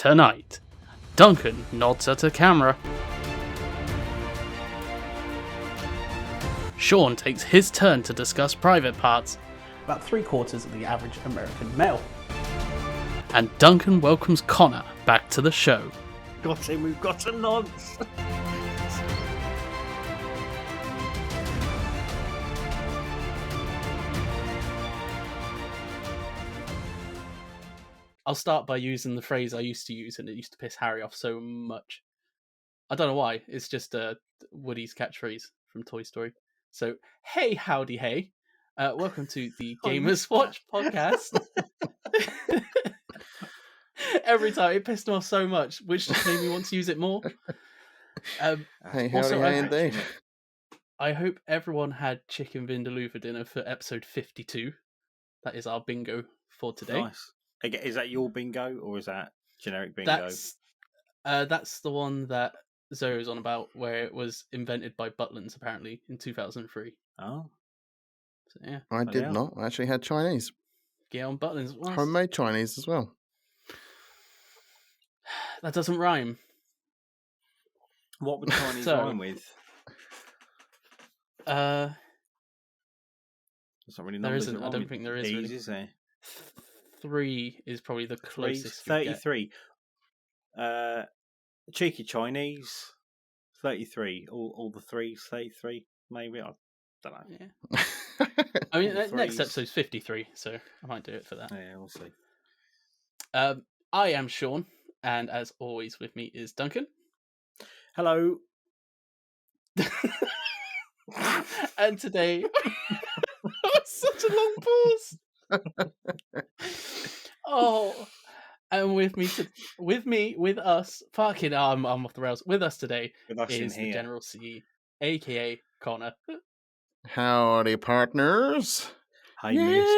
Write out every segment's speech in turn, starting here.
Tonight, Duncan nods at a camera. Shaun takes his turn to discuss private parts. About 3/4 of the average American male. And Duncan welcomes Connor back to the show. Got him, we've got a nonce. I'll start by using the phrase I used to use, and it used to piss Harry off so much. I don't know why. It's just Woody's catchphrase from Toy Story. So, hey, howdy, hey. Welcome to the Gamers Watch podcast. Every time it pissed him off so much, which just made me want to use it more. Hey, howdy, hey, indeed. I hope everyone had chicken vindaloo for dinner for episode 52. That is our bingo for today. Nice. Is that your bingo, or is that generic bingo? That's the one that Zoe was on about, where it was invented by Butlins, apparently, in 2003. Oh. So, yeah. I did not. I actually had Chinese. Get on Butlins. Homemade Chinese as well. That doesn't rhyme. What would Chinese rhyme with? There's not really there numbers isn't. I don't think there is. E's, Really. Is there? 3 is probably the closest. 33. Cheeky Chinese. 33. All the threes. 33. Maybe. I don't know. Yeah. I mean, next episode's 53, so I might do it for that. Yeah, we'll see. I am Shaun, and as always, with me is Duncan. Hello. And today, such a long pause. Oh, and with us, fucking, I'm off the rails. With us today is the General C, aka Connor. Howdy, partners. Hi, mister.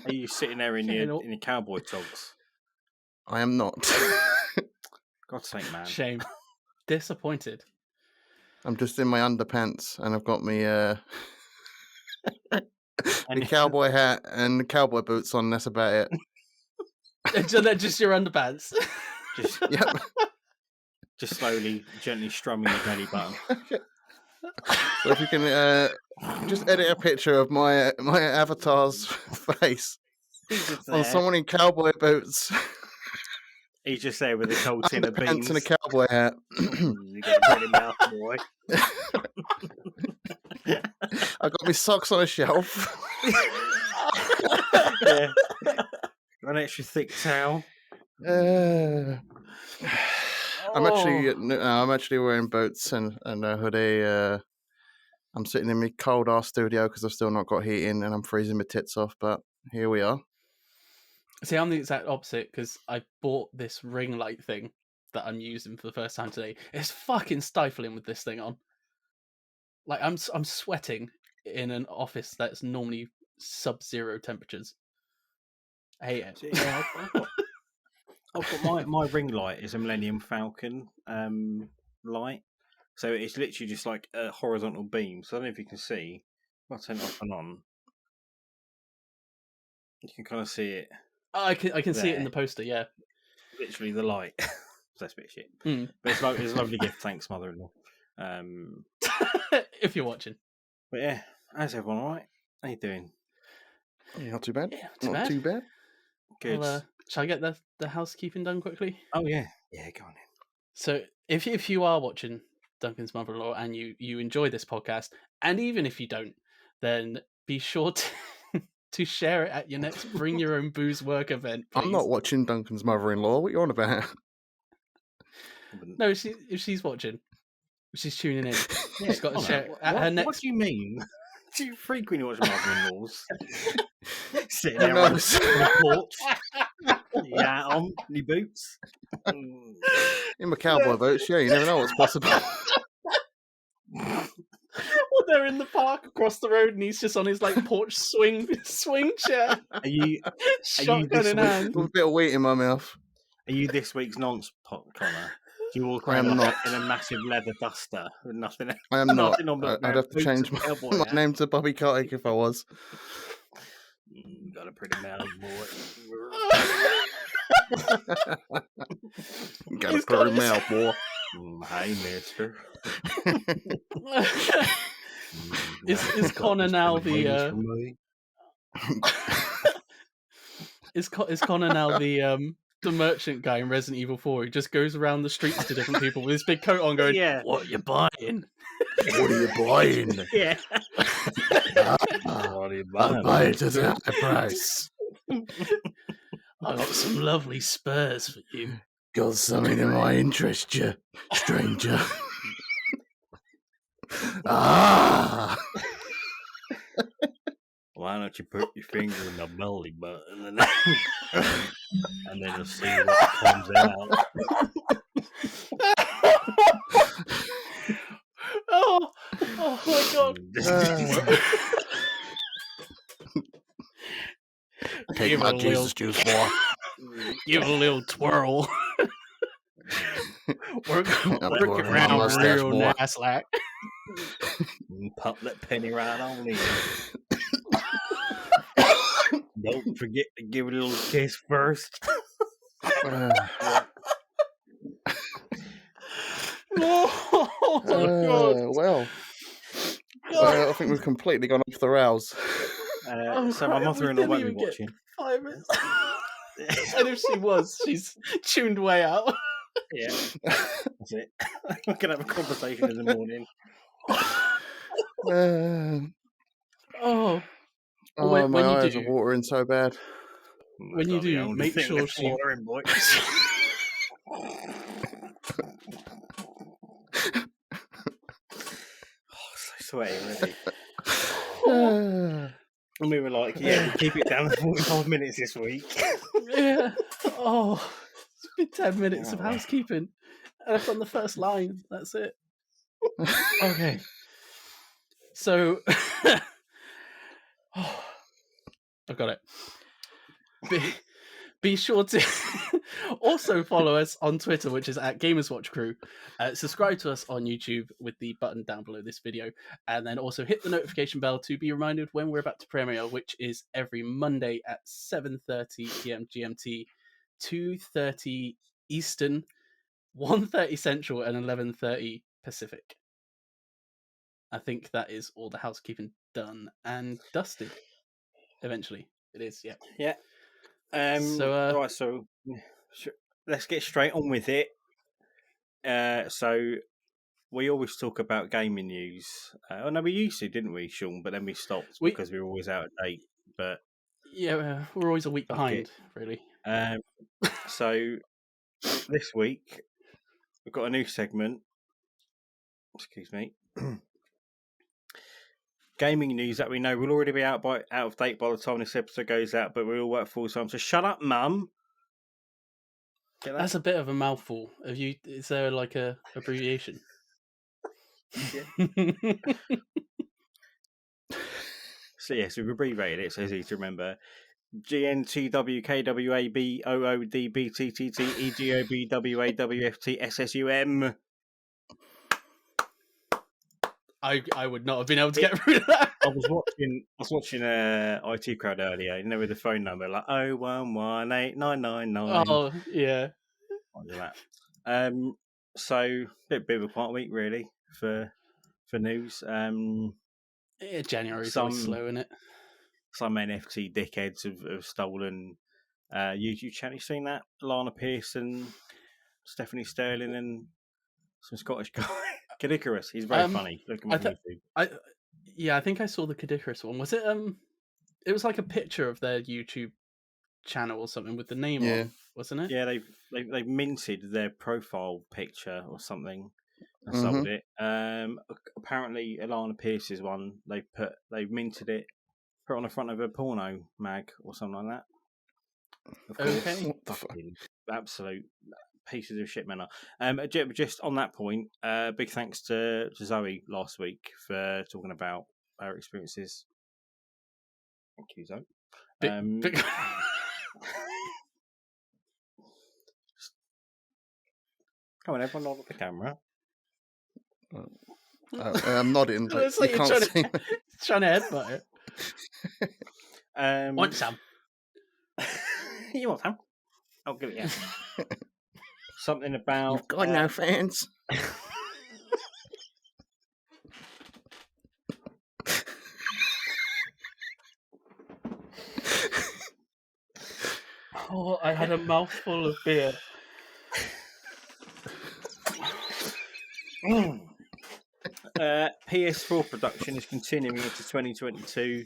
Are you sitting there in your cowboy togs? I am not. God's sake, man. Shame. Disappointed. I'm just in my underpants, and I've got me my cowboy hat and cowboy boots on. That's about it. So they're just your underpants. Yep. Just slowly, gently strumming the belly button. So if you can just edit a picture of my avatar's face on someone in cowboy boots. He's just there with a cold tin of beans. Pants and a cowboy hat. You got a pretty mouth, boy. I got my socks on a shelf. Yeah. Got an extra thick towel. I'm actually wearing boots and a hoodie. I'm sitting in my cold ass studio because I've still not got heating and I'm freezing my tits off. But here we are. See, I'm the exact opposite because I bought this ring light thing that I'm using for the first time today. It's fucking stifling with this thing on. Like I'm sweating in an office that's normally sub-zero temperatures. I hate it. Yeah, I've got my ring light is a Millennium Falcon light, so it's literally just like a horizontal beam. So I don't know if you can see. I'll turn it off and on. You can kind of see it. I can see it in the poster. Yeah, literally the light. That's a bit of shit. But it's a lovely gift. Thanks, mother-in-law. If you're watching. But yeah, how's everyone all right? How you doing? Yeah, not too bad. Yeah, not too bad. Good. Shall I get the housekeeping done quickly? Oh yeah, go on in. So if you are watching Duncan's Mother-in-Law and you enjoy this podcast, and even if you don't, then be sure to share it at your next Bring Your Own Booze work event. Please. I'm not watching Duncan's Mother-in-Law. What are you on about? No, if she's watching, if she's tuning in, she's got to share at her next. What do you mean? Do you frequently watch mother-in-laws? Sitting there on the porch, yeah, on your boots, in my cowboy boots. Yeah, you never know what's possible. Well, they're in the park across the road, and he's just on his porch swing chair. Are you shotgun in hand with a bit of wheat in my mouth? Are you this week's nonce, Connor? Do you walk I am around not. in a massive leather duster with nothing? I am not. On I'd have to change my name to Bobby Kotick if I was. Got a pretty mouth, boy. Got a pretty mouth, boy. Hey, mister. Is Connor now the is Connor now the merchant guy in Resident Evil 4 who just goes around the streets to different people with his big coat on going, Yeah. what are you buying? What are you buying? Yeah. I'll buy it at a high price. I got some lovely spurs for you. Got something that might interest you, stranger. Ah! Why don't you put your finger in the belly button and then you'll see what comes out. Oh my god. Take my Jesus juice, boy. Give a little twirl. Work it twirling my around mustache, real boy. nice like. Pop that penny right on in. Don't forget to give it a little kiss first. Oh my god. Well, I think we've completely gone off the rails. So my mother-in-law won't be watching. 5 minutes. And if she was, she's tuned way out. Yeah, that's it. We're going to have a conversation in the morning. When my you eyes do- are watering so bad. When you do, make sure she... So sweaty already. And we were like, yeah, we'll keep it down to 45 minutes this week. Yeah. Oh, it's been 10 minutes of housekeeping. And I've done the first line. That's it. Okay. So, I've got it. Be sure to also follow us on Twitter, which is at Gamers Watch Crew. Subscribe to us on YouTube with the button down below this video, and then also hit the notification bell to be reminded when we're about to premiere, which is every Monday at 7:30 PM GMT, 2:30 Eastern, 1:30 Central, and 11:30 Pacific. I think that is all the housekeeping done and dusted. Eventually, it is. Yeah. Yeah. So let's get straight on with it. So we always talk about gaming news. No, we used to, didn't we, Shaun? But then we stopped because we were always out of date. But yeah, we're always a week behind, really. So this week we've got a new segment. Excuse me. Gaming news that we know will already be out of date by the time this episode goes out, but we all work full time. So shut up, Mum. That's a bit of a mouthful. Is there like a abbreviation? So yes, we've abbreviated it so it's easy to remember. GNTWKWABOODBTTTEGOBWAWFTSSUM. I would not have been able to get through that. I was watching IT Crowd earlier, with the phone number like 0118999. Oh yeah. So bit of a quiet week really for news. Yeah, January's always slow, isn't it? Some NFT dickheads have stolen YouTube channel. You seen that? Lana Pearson, Stephanie Sterling, and some Scottish guy. Kadikarus. He's very funny. Look him on YouTube. I think I saw the Kadikarus one. Was it it was like a picture of their YouTube channel or something with the name on, wasn't it? Yeah, they've minted their profile picture or something and sold it. Apparently Alana Pierce's one, they've minted it, put it on the front of a porno mag or something like that. Of course. Okay. What the fuck? Absolute pieces of shit manner. Just on that point, big thanks to Zoe last week for talking about our experiences. Thank you, Zoe. Come on, everyone, nod at the camera. I'm nodding, but It's like you you're can't see me. trying to headbutt it. Want some? You want some? I'll give it you. Something about... You've got no fans. Oh, I had a mouthful of beer. PS4 production is continuing into 2022,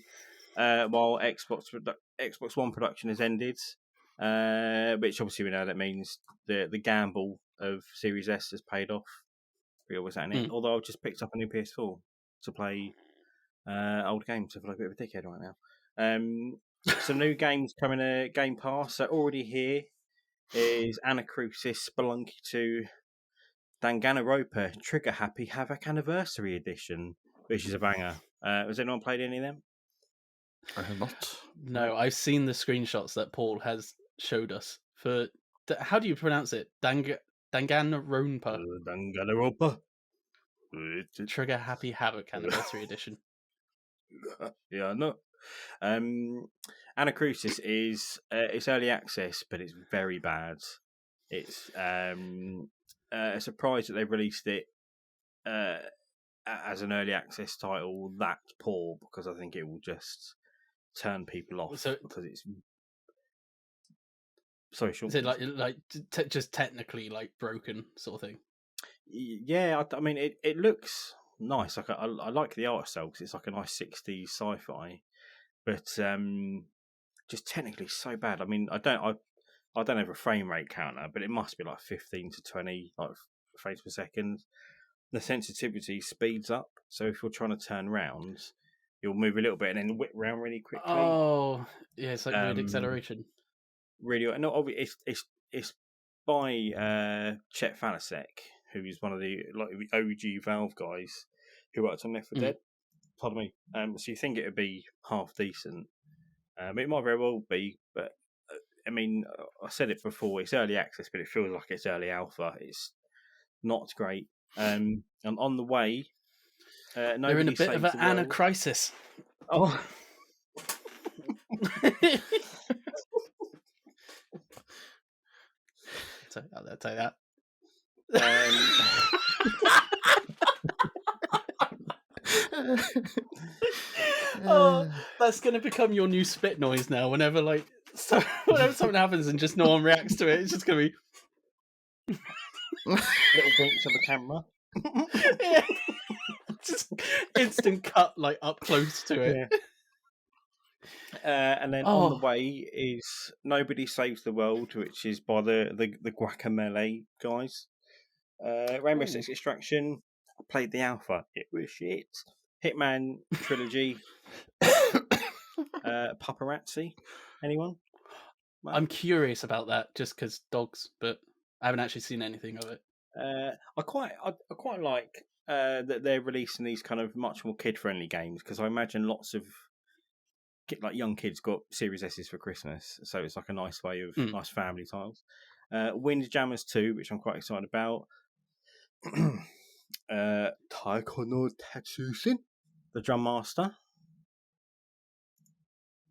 while Xbox One production has ended. Which obviously we know that means the gamble of Series S has paid off. We always saying it. Although I've just picked up a new PS4 to play old games. I feel like a bit of a dickhead right now. Some new games coming to Game Pass. So already here is Anacrusis, Spelunky 2, Danganronpa, Trigger Happy Havoc Anniversary Edition, which is a banger. Has anyone played any of them? I have not. No, I've seen the screenshots that Paul has showed us for. How do you pronounce it? Danganronpa. Danganronpa. Trigger Happy Havoc Anniversary Edition. Yeah, no. Anacrusis is it's early access, but it's very bad. It's a surprise that they've released it as an early access title that poor, because I think it will just turn people off. Because it's sorry, Sean. Is it just technically like broken sort of thing? Yeah, I mean it looks nice. Like I like the art style because it's like a nice 60s sci-fi, but just technically so bad. I mean, I don't have a frame rate counter, but it must be like 15 to 20 like frames per second. The sensitivity speeds up, so if you're trying to turn round, you'll move a little bit and then whip round really quickly. Oh, yeah, it's like weird acceleration. Really, no, it's by Chet Falasek, who is one of the OG Valve guys who worked on Left 4 Dead. Pardon me. So you think it would be half decent? It might very well be, but I mean, I said it before. It's early access, but it feels like it's early alpha. It's not great. And on the way, they're in a bit of an anacrisis. Oh. I'll tell you that. Oh, that's going to become your new spit noise now. Whenever whenever something happens and just no one reacts to it, it's just going to be little winks of the camera. Yeah. Just instant cut, like up close to it. Yeah. And then on the way is Nobody Saves the World, which is by the Guacamole guys. Rainbow Six Extraction. I played the alpha. It was shit. Hitman Trilogy. Paparazzi. Anyone? Well, I'm curious about that just because dogs, but I haven't actually seen anything of it. I quite like that they're releasing these kind of much more kid-friendly games, because I imagine lots of young kids got Series S's for Christmas, so it's like a nice way of nice family titles. Windjammers 2, which I'm quite excited about. Taiko no Tatsushin, the Drum Master.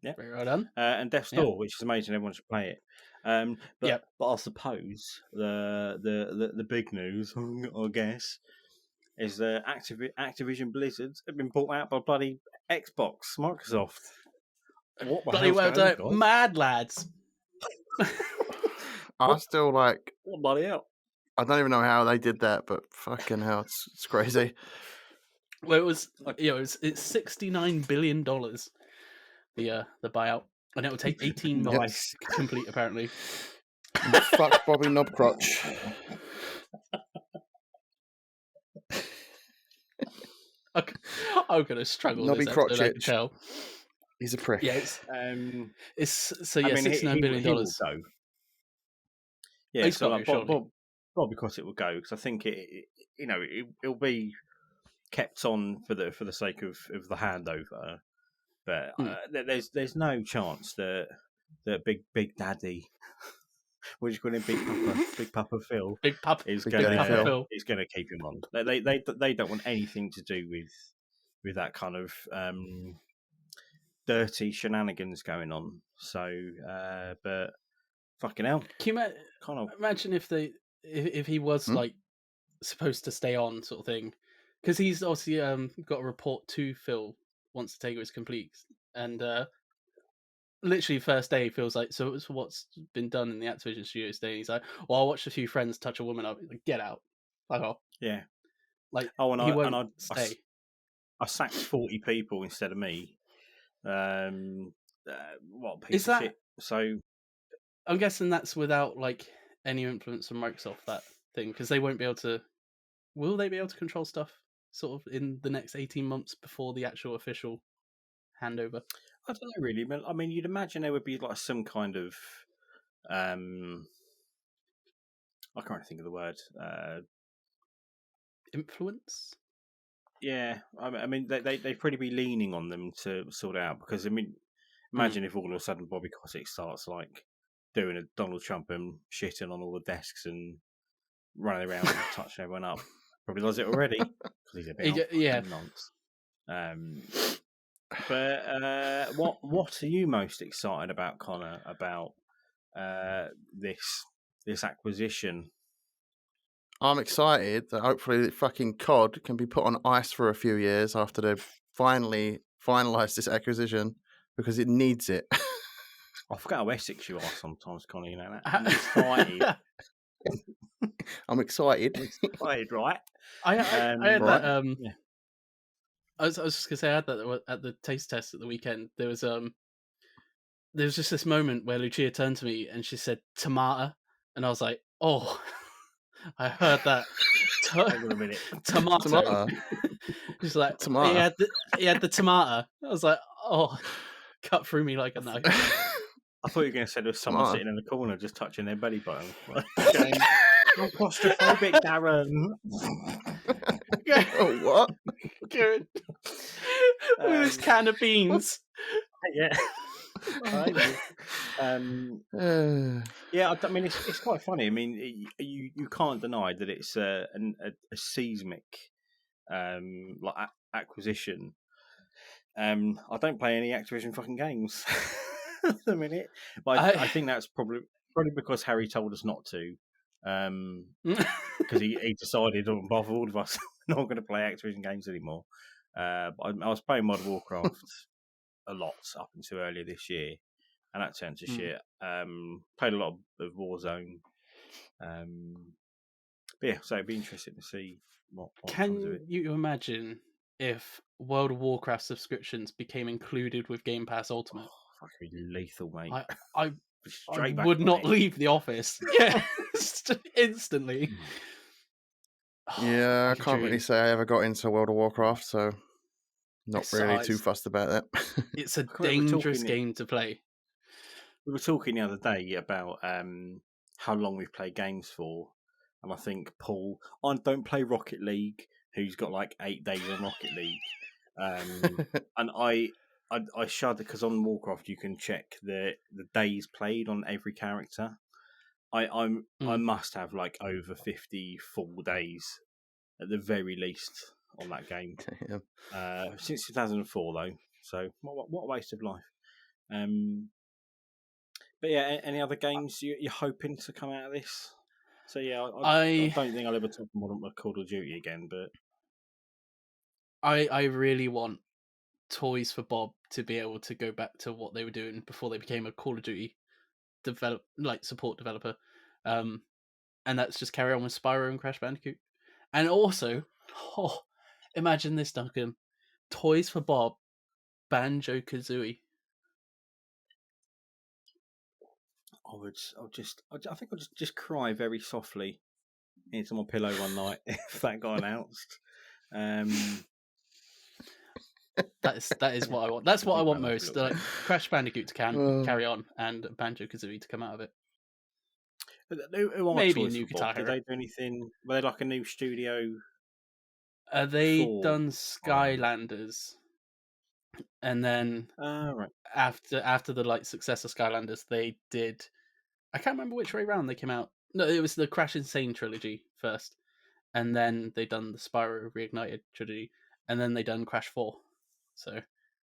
Yeah, very well done. And Death's Door, which is amazing. Everyone should play it. But I suppose the big news, I guess, is that Activision Blizzard have been bought out by bloody Xbox, Microsoft. What the bloody well done, mad lads. I still like. What bloody hell? I don't even know how they did that, but fucking hell, it's crazy. Well, it's $69 billion. The buyout, and it will take 18 months to complete, apparently. Fuck Bobby Knobcrotch. I'm gonna struggle. Nobby this episode, I can Crotchich. tell. He's a prick. Yeah, it's $69 billion. He will go. Yeah, so Bob, because it will go, because I think it'll be kept on for the sake of the handover. But there's no chance that Big Daddy, we're just going to Big Papa Phil, is going to keep him on. They don't want anything to do with that kind of dirty shenanigans going on. So, but fucking hell, Can you kind of. imagine if he was like supposed to stay on, sort of thing? Because he's obviously got a report to Phil once the takeover is complete, and literally first day he feels like, so it's what's been done in the Activision studios today. He's like, well, I watched a few friends touch a woman up. Like, get out, fuck off. Yeah. Like, and he won't stay. I sacked 40 people instead of me. What a piece Is of that? shit. So I'm guessing that's without like any influence from Microsoft, that thing, because they won't be able to. Will they be able to control stuff sort of in the next 18 months before the actual official handover? I don't know really. I mean, you'd imagine there would be like some kind of I can't think of the word. Influence? Yeah, I mean, they'd probably be leaning on them to sort it out, because I mean, imagine if all of a sudden Bobby Kotick starts like doing a Donald Trump and shitting on all the desks and running around and touching everyone up. Probably does it already because he's a bit nonce. But what are you most excited about, Connor? About this acquisition? I'm excited that hopefully fucking COD can be put on ice for a few years after they've finally finalised this acquisition, because it needs it. I forget how Essex you are sometimes, Connor. You know that. I'm excited. I'm excited. Excited, right? I had right. that. Yeah. I was just gonna say, I had that at the taste test at the weekend. There was just this moment where Lucia turned to me and she said "tomato," and I was like, "Oh, I heard that." Hold on a minute. Tomato. She's like, Tomato. He had the tomato. I was like, "Oh," cut through me like a knife. I thought you were going to say there was someone sitting in the corner just touching their belly button. Going, I'm claustrophobic, Darren. Oh, what? Good. With this can of beans. Yeah. Yeah, I mean, it's quite funny. I mean, you can't deny that it's a seismic like acquisition. I don't play any Activision fucking games at the minute, but I think that's probably because Harry told us not to, because he decided on behalf of all of us not going to play Activision games anymore. But I was playing Modern Warcraft a lot up until earlier this year, and that turned to shit. Played a lot of Warzone. But yeah, so it'd be interesting to see what comes of it. Can you imagine if World of Warcraft subscriptions became included with Game Pass Ultimate? Oh, fucking lethal, mate. I would not leave the office. Yeah, instantly. Yeah, I can't really say I ever got into World of Warcraft, so not really too fussed about that. It's a dangerous game to play. We were talking the other day about how long we've played games for, and I think Paul, I don't play Rocket League, who's got like 8 days on Rocket League, and I shudder because on Warcraft you can check the days played on every character. I must have like over 50 full days at the very least on that game. Since 2004 though, so what a waste of life. But yeah, any other games you're hoping to come out of this? So yeah, I don't think I'll ever talk about Call of Duty again, but I really want Toys for Bob to be able to go back to what they were doing before they became a Call of Duty support developer, and that's just carry on with Spyro and Crash Bandicoot. And also, imagine this, Duncan: Toys for Bob, Banjo-Kazooie. I think I'll just cry very softly into my pillow one night if that got announced. That is what I want. That's what I want most. Like Crash Bandicoot to carry on, and Banjo-Kazooie to come out of it. Maybe a new Guitar Hero. Did they do anything? Were they like a new studio? They done Skylanders, and then right. after the like success of Skylanders, they did. I can't remember which way round they came out. No, it was the Crash Insane trilogy first, and then they done the Spyro Reignited trilogy, and then they done Crash 4. So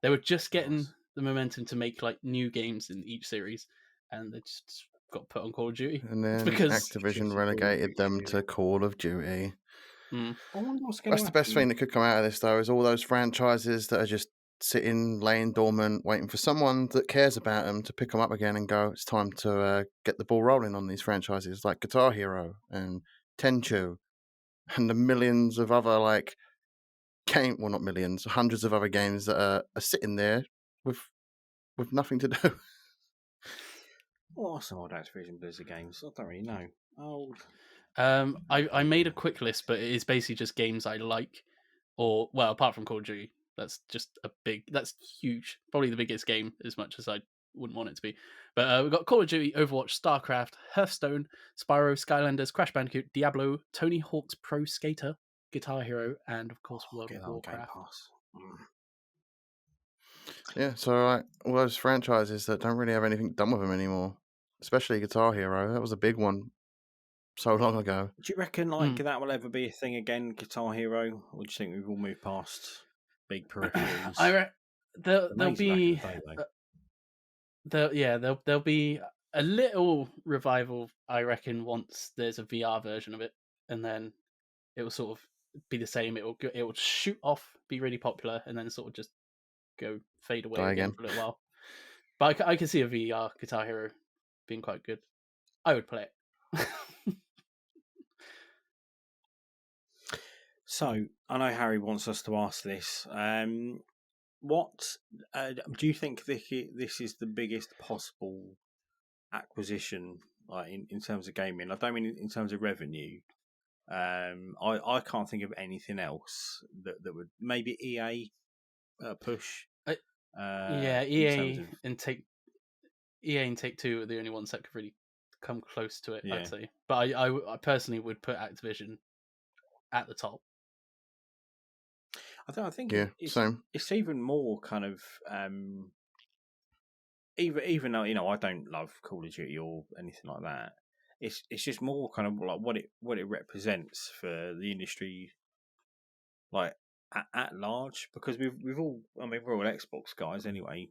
they were just getting the momentum to make like new games in each series, and they just got put on Call of Duty. And then because Activision relegated them to Call of Duty. I wonder what's going That's to the best thing that could come out of this, though, is all those franchises that are just sitting, laying dormant, waiting for someone that cares about them to pick them up again and go, it's time to get the ball rolling on these franchises like Guitar Hero and Tenchu and the millions of other, like, well, not millions, hundreds of other games that are sitting there with nothing to do. What are some old Activision Blizzard games? I don't really know. Old. I made a quick list, but it is basically just games I like, or well, apart from Call of Duty, that's huge, probably the biggest game, as much as I wouldn't want it to be. But we've got Call of Duty, Overwatch, StarCraft, Hearthstone, Spyro, Skylanders, Crash Bandicoot, Diablo, Tony Hawk's Pro Skater, Guitar Hero, and of course World of Warcraft. Yeah, so like, all those franchises that don't really have anything done with them anymore, especially Guitar Hero, that was a big one so long ago. Do you reckon that will ever be a thing again, Guitar Hero? Or do you think we've all moved past big peripherals? There'll be there'll be a little revival, I reckon, once there's a VR version of it, and then it will sort of be the same. It will shoot off, be really popular, and then sort of just fade away again for a little while. But I can see a VR Guitar Hero being quite good. I would play it. So I know Harry wants us to ask this. What do you think this is the biggest possible acquisition, like in terms of gaming? I don't mean in terms of revenue. I can't think of anything else that would, maybe EA push. EA and Take-Two are the only ones that could really come close to it. Yeah. I'd say, but I personally would put Activision at the top. I think same. It's even more kind of even though I don't love Call of Duty or anything like that. It's just more kind of like what it represents for the industry, like at large, because we've all, I mean, we're all Xbox guys anyway.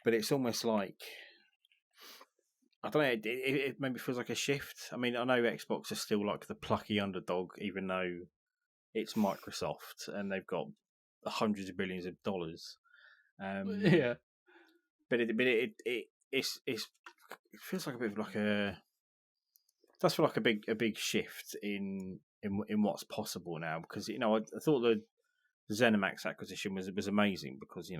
But it's almost like, I don't know, it maybe feels like a shift. I mean, I know Xbox are still like the plucky underdog, even though it's Microsoft and they've got hundreds of billions of dollars. But it feels like a bit of like it does feel like a big shift in what's possible now, because I thought the ZeniMax acquisition was amazing, because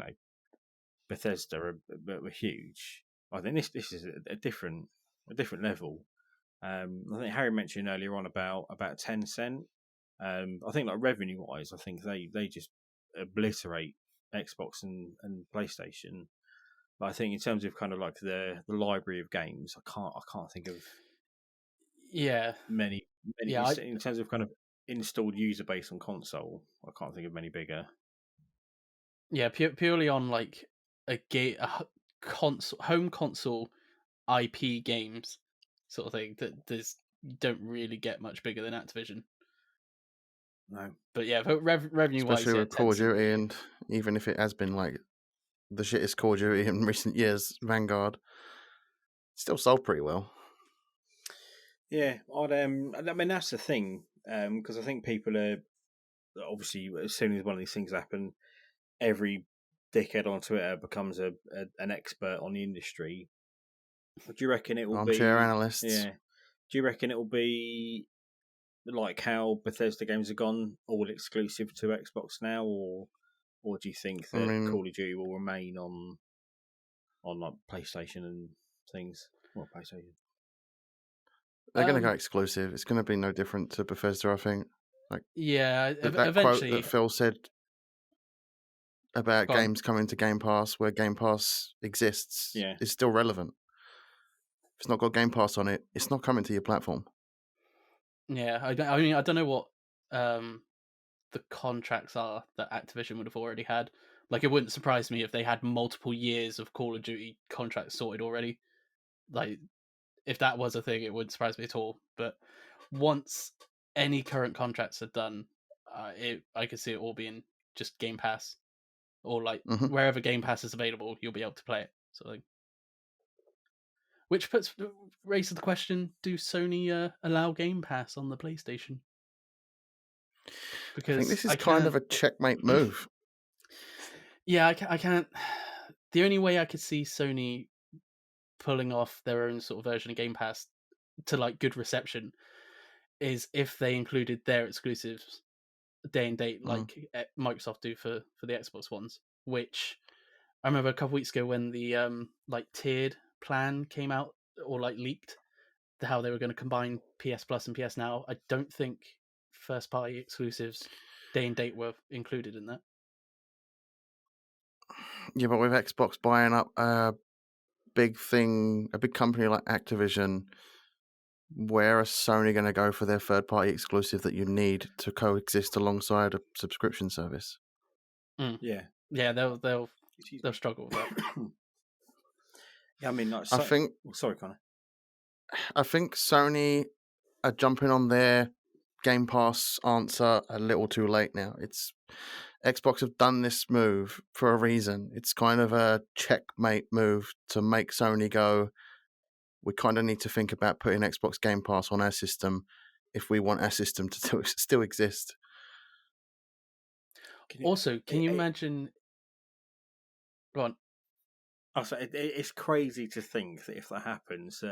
Bethesda were huge. I think this is a different level. I think Harry mentioned earlier on about Tencent. I think like revenue wise, I think they just obliterate Xbox and PlayStation. But I think in terms of kind of like the library of games, I can't think of many in terms of kind of installed user base on console. I can't think of many bigger. Yeah, purely on like a home console IP games sort of thing, that don't really get much bigger than Activision. No, but yeah, revenue wise, especially with Call of Duty, and even if it has been like the shittest Call of Duty in recent years, Vanguard still sold pretty well. Yeah, I mean that's the thing, because I think people are obviously, as soon as one of these things happen, every dickhead on Twitter becomes an expert on the industry. Do you reckon it will be armchair analysts? Yeah. Do you reckon it will be like how Bethesda games have gone, all exclusive to Xbox now, or do you think that Call of Duty will remain on like PlayStation and things? Well, PlayStation. They're going to go exclusive. It's going to be no different to Bethesda, I think. Like, that eventually. Quote that Phil said about games coming to Game Pass, where Game Pass exists, is still relevant. If it's not got Game Pass on it, it's not coming to your platform. Yeah, I don't know what the contracts are that Activision would have already had. Like, it wouldn't surprise me if they had multiple years of Call of Duty contracts sorted already. Like, if that was a thing, it wouldn't surprise me at all. But once any current contracts are done, I could see it all being just Game Pass. or like Mhm. wherever Game Pass is available, you'll be able to play it. So, which raises the question: do Sony allow Game Pass on the PlayStation? I Because think this is I kind can't. of a checkmate move. Yeah, I can't. The only way I could see Sony pulling off their own sort of version of Game Pass to like good reception is if they included their exclusives day and date, Mm. like Microsoft do for the Xbox ones. Which I remember a couple weeks ago when the like tiered plan came out or like leaked, how they were going to combine PS Plus and PS Now. I don't think first party exclusives day and date were included in that. Yeah, but with Xbox buying up a big company like Activision, where are Sony going to go for their third-party exclusive that you need to coexist alongside a subscription service? Yeah, they'll struggle with that. Yeah, I mean, like, I think sorry, Connor. I think Sony are jumping on their Game Pass answer a little too late now. It's Xbox have done this move for a reason. It's kind of a checkmate move to make Sony go, we kind of need to think about putting Xbox Game Pass on our system if we want our system to still exist. Can you imagine? Go on. It's crazy to think that if that happens,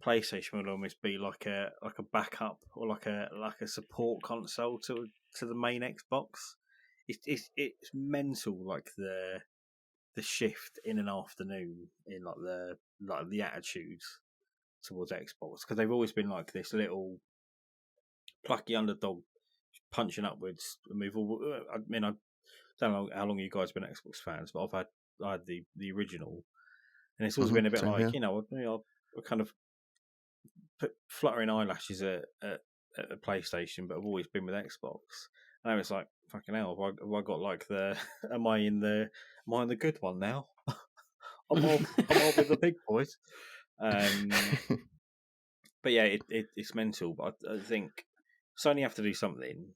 PlayStation will almost be like a backup or like a support console to the main Xbox. It's mental, like the shift in an afternoon in like the attitudes towards Xbox, because they've always been like this little plucky underdog punching upwards. I mean, I don't know how long you guys have been Xbox fans, but I had the original, and it's always been a bit like, you know, I kind of put fluttering eyelashes at a PlayStation, but I've always been with Xbox. Now it's like, fucking hell, have I got like am I in the good one now? I'm all with the big boys. But yeah, it's mental. But I think Sony have to do something,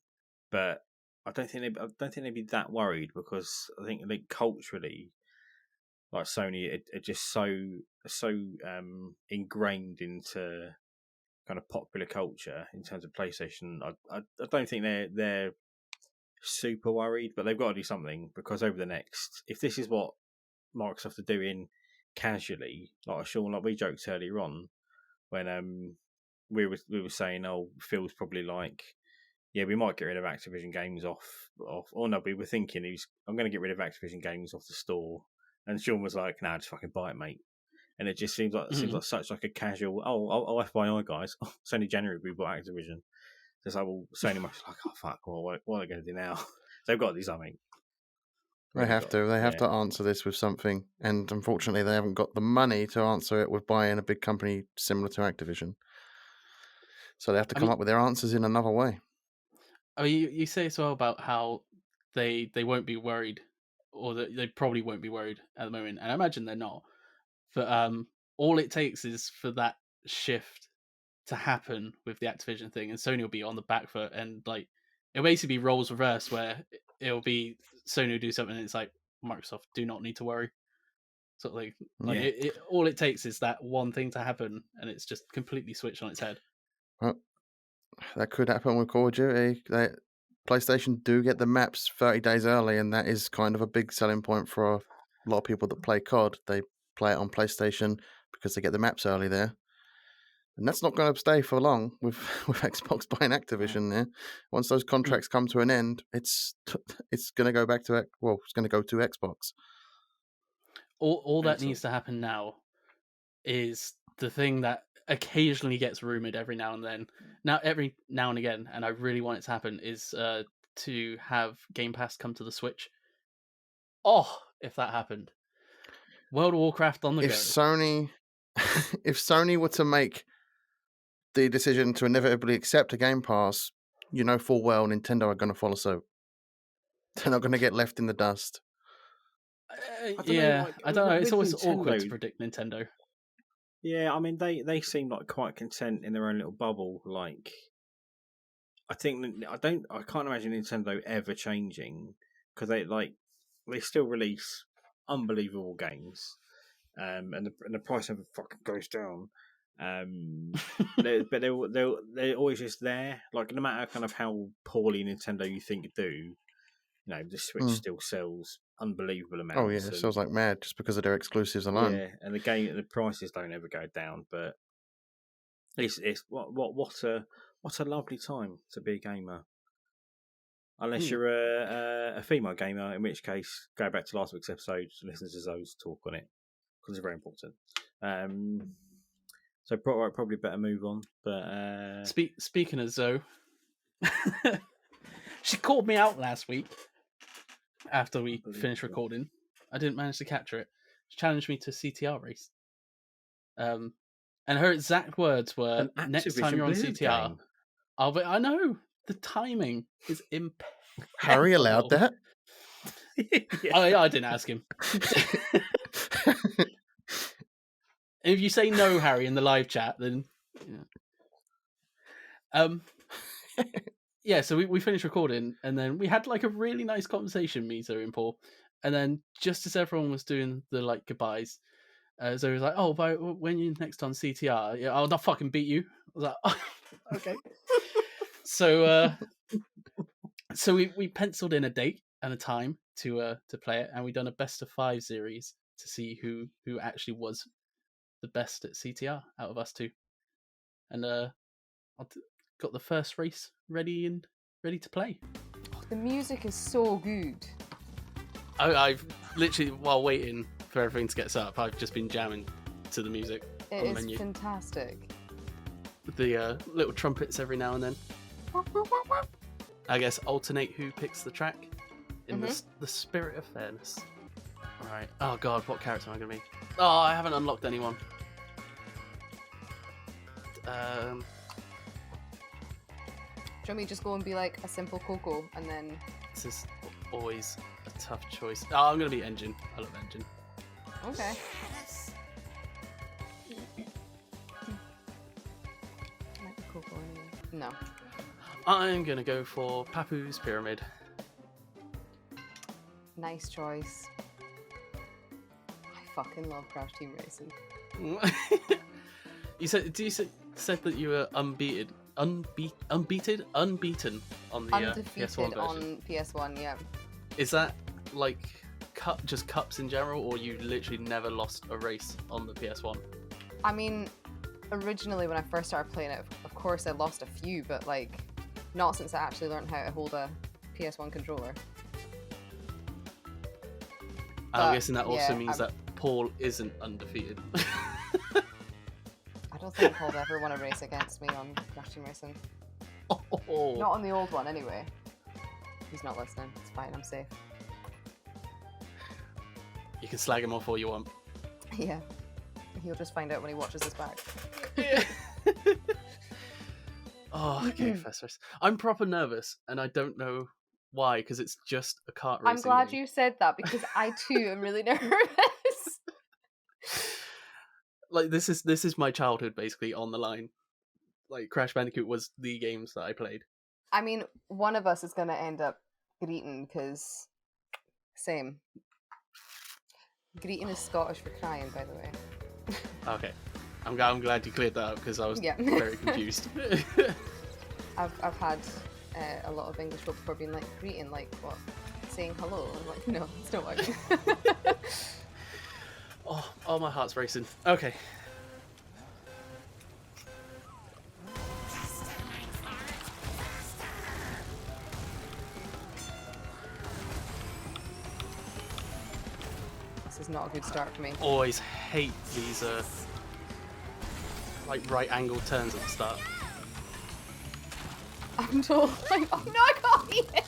but I don't think they'd be that worried, because I think culturally, like Sony are just so ingrained into kind of popular culture in terms of PlayStation. I don't think they're super worried, but they've got to do something, because over the next, if this is what Microsoft are doing casually, like Sean, like we joked earlier on when we were saying, oh, Phil's probably like, yeah, we might get rid of Activision games off. Or no, we were thinking I'm going to get rid of Activision games off the store, and Sean was like, nah, just fucking buy it, mate. And it just seems like such like a casual, oh, FYI, guys, it's only January we bought Activision. So it's like, well, Sony must be like, oh fuck, well, what are they going to do now? They've got to do something. They have to answer this with something, and unfortunately, they haven't got the money to answer it with buying a big company similar to Activision. So they have to come up with their answers in another way. I mean, you say as well about how they won't be worried, or that they probably won't be worried at the moment, and I imagine they're not. But all it takes is for that shift to happen with the Activision thing, and Sony will be on the back foot, and like it'll basically be roles reverse, where it'll be Sony will do something, and it's like Microsoft do not need to worry. Sort of like all it takes is that one thing to happen, and it's just completely switched on its head. Well, that could happen with Call of Duty. PlayStation do get the maps 30 days early, and that is kind of a big selling point for a lot of people that play COD. They play it on PlayStation because they get the maps early there. And that's not going to stay for long with Xbox buying Activision there. Once those contracts come to an end, it's going to go back to it's going to go to Xbox. All that needs to happen now is the thing that occasionally gets rumored every now and again, and I really want it to happen, is to have Game Pass come to the Switch. Oh, if that happened, World of Warcraft on the go. If Sony were to make the decision to inevitably accept a Game Pass, you know full well Nintendo are going to follow suit. They're not going to get left in the dust. I don't know. It's always awkward to predict Nintendo. Yeah, I mean they seem like quite content in their own little bubble. Like, I can't imagine Nintendo ever changing, because they like they still release unbelievable games, and the price never fucking goes down. But they're always just there. Like, no matter kind of how poorly Nintendo you think do, the Switch still sells unbelievable amounts. Oh yeah, it sells like mad just because of their exclusives alone. Yeah, and the prices don't ever go down. But it's what a lovely time to be a gamer. Unless you're a female gamer, in which case go back to last week's episode to listen to Zoe's talk on it, because it's very important. So probably better move on. But speaking of Zoe, she called me out last week after we finished recording. I didn't manage to capture it. She challenged me to a CTR race. And her exact words were, "Next time you're on CTR, I'll be." I know the timing is impeccable. Harry allowed that? I didn't ask him. If you say no, Harry, in the live chat, then yeah. So we finished recording, and then we had like a really nice conversation, me, Zoe, and Paul. And then just as everyone was doing the like goodbyes, Zoe was like, "Oh, but when you next on CTR, yeah, I'll not fucking beat you." I was like, "Oh, okay." So we penciled in a date and a time to play it, and we done a best of 5 series to see who actually was the best at CTR out of us two. And I got the first race ready to play. The music is so good. I've literally, while waiting for everything to get set up, I've just been jamming to the music on the menu. It is fantastic. The little trumpets every now and then. I guess alternate who picks the track in the spirit of fairness. Alright. Oh god, what character am I going to be? Oh, I haven't unlocked anyone. Do you want me to just go and be like a simple Coco and then... This is always a tough choice. Oh, I'm going to be Engine. I love Engine. Okay. Might be Coco anyway. No. I'm going to go for Papu's Pyramid. Nice choice. I fucking love Crash Team Racing. You said that you were unbeaten on the Undefeated PS1 version. on PS1, yeah. Is that like just cups in general, or you literally never lost a race on the PS1? I mean, originally when I first started playing it, of course I lost a few, but like not since I actually learned how to hold a PS1 controller. I'm guessing that also means that Paul isn't undefeated. I don't think Paul ever won a race against me on Crash Team Racing. Oh. Not on the old one, anyway. He's not listening. It's fine. I'm safe. You can slag him off all you want. Yeah. He'll just find out when he watches us back. Yeah. Oh, okay, first race. I'm proper nervous, and I don't know why, because it's just a kart racing I'm glad game. you said that, because I too am really nervous. Like, this is my childhood, basically, on the line. Like, Crash Bandicoot was the games that I played. I mean, one of us is going to end up greeting, because... Same. Greeting is Scottish for crying, by the way. Okay. I'm glad you cleared that up, because I was very confused. I've had a lot of English folk before being like, greeting, like, what? Saying hello? I'm like, no, it's not working. Oh, my heart's racing. Okay. This is not a good start for me. Always hate these like right angle turns at the start. I'm told. Oh no, I got eaten!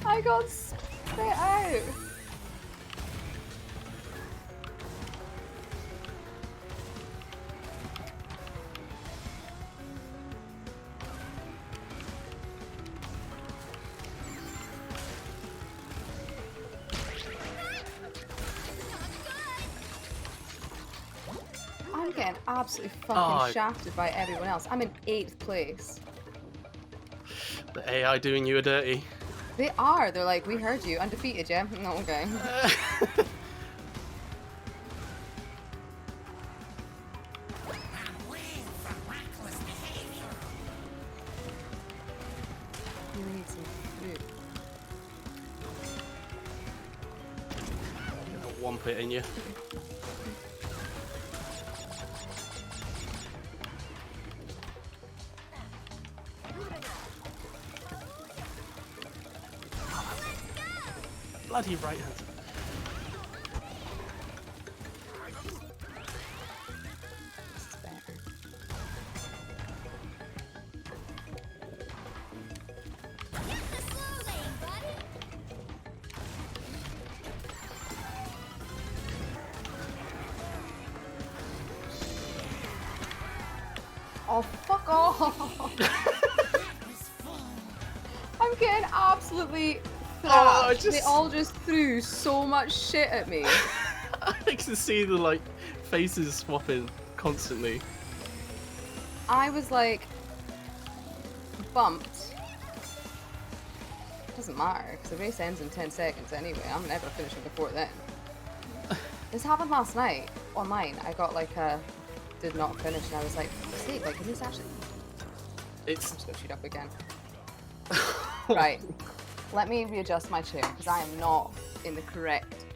I got spit out! I'm getting absolutely fucking shafted by everyone else. I'm in 8th place. The AI doing you a dirty. They are. They're like, we heard you. Undefeated, yeah? No, okay. You need some food. One pit in you. Bloody right hand. This is better. Oh, fuck off! I'm getting absolutely thrashed. They all just threw so much shit at me. I can see the like faces swapping constantly. I was like bumped. Doesn't matter because the race ends in 10 seconds anyway. I'm never finishing before then. This happened last night online. I got like a did not finish, and I was like, "See, like, can this actually?" I'm just gonna shoot up again. Right. Let me readjust my chair because I am not in the correct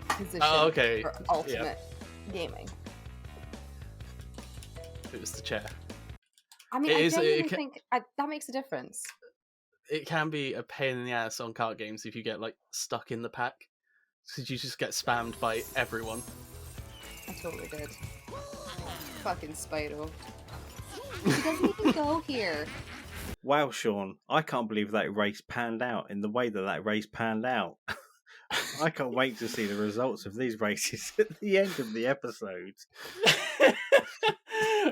position for ultimate gaming. It was the chair. I mean, I genuinely think that makes a difference. It can be a pain in the ass on card games if you get like stuck in the pack, because you just get spammed by everyone. I totally did. Fucking Spyro. He doesn't even go here. Wow, Shaun, I can't believe that race panned out in the way that race panned out. I can't wait to see the results of these races at the end of the episode.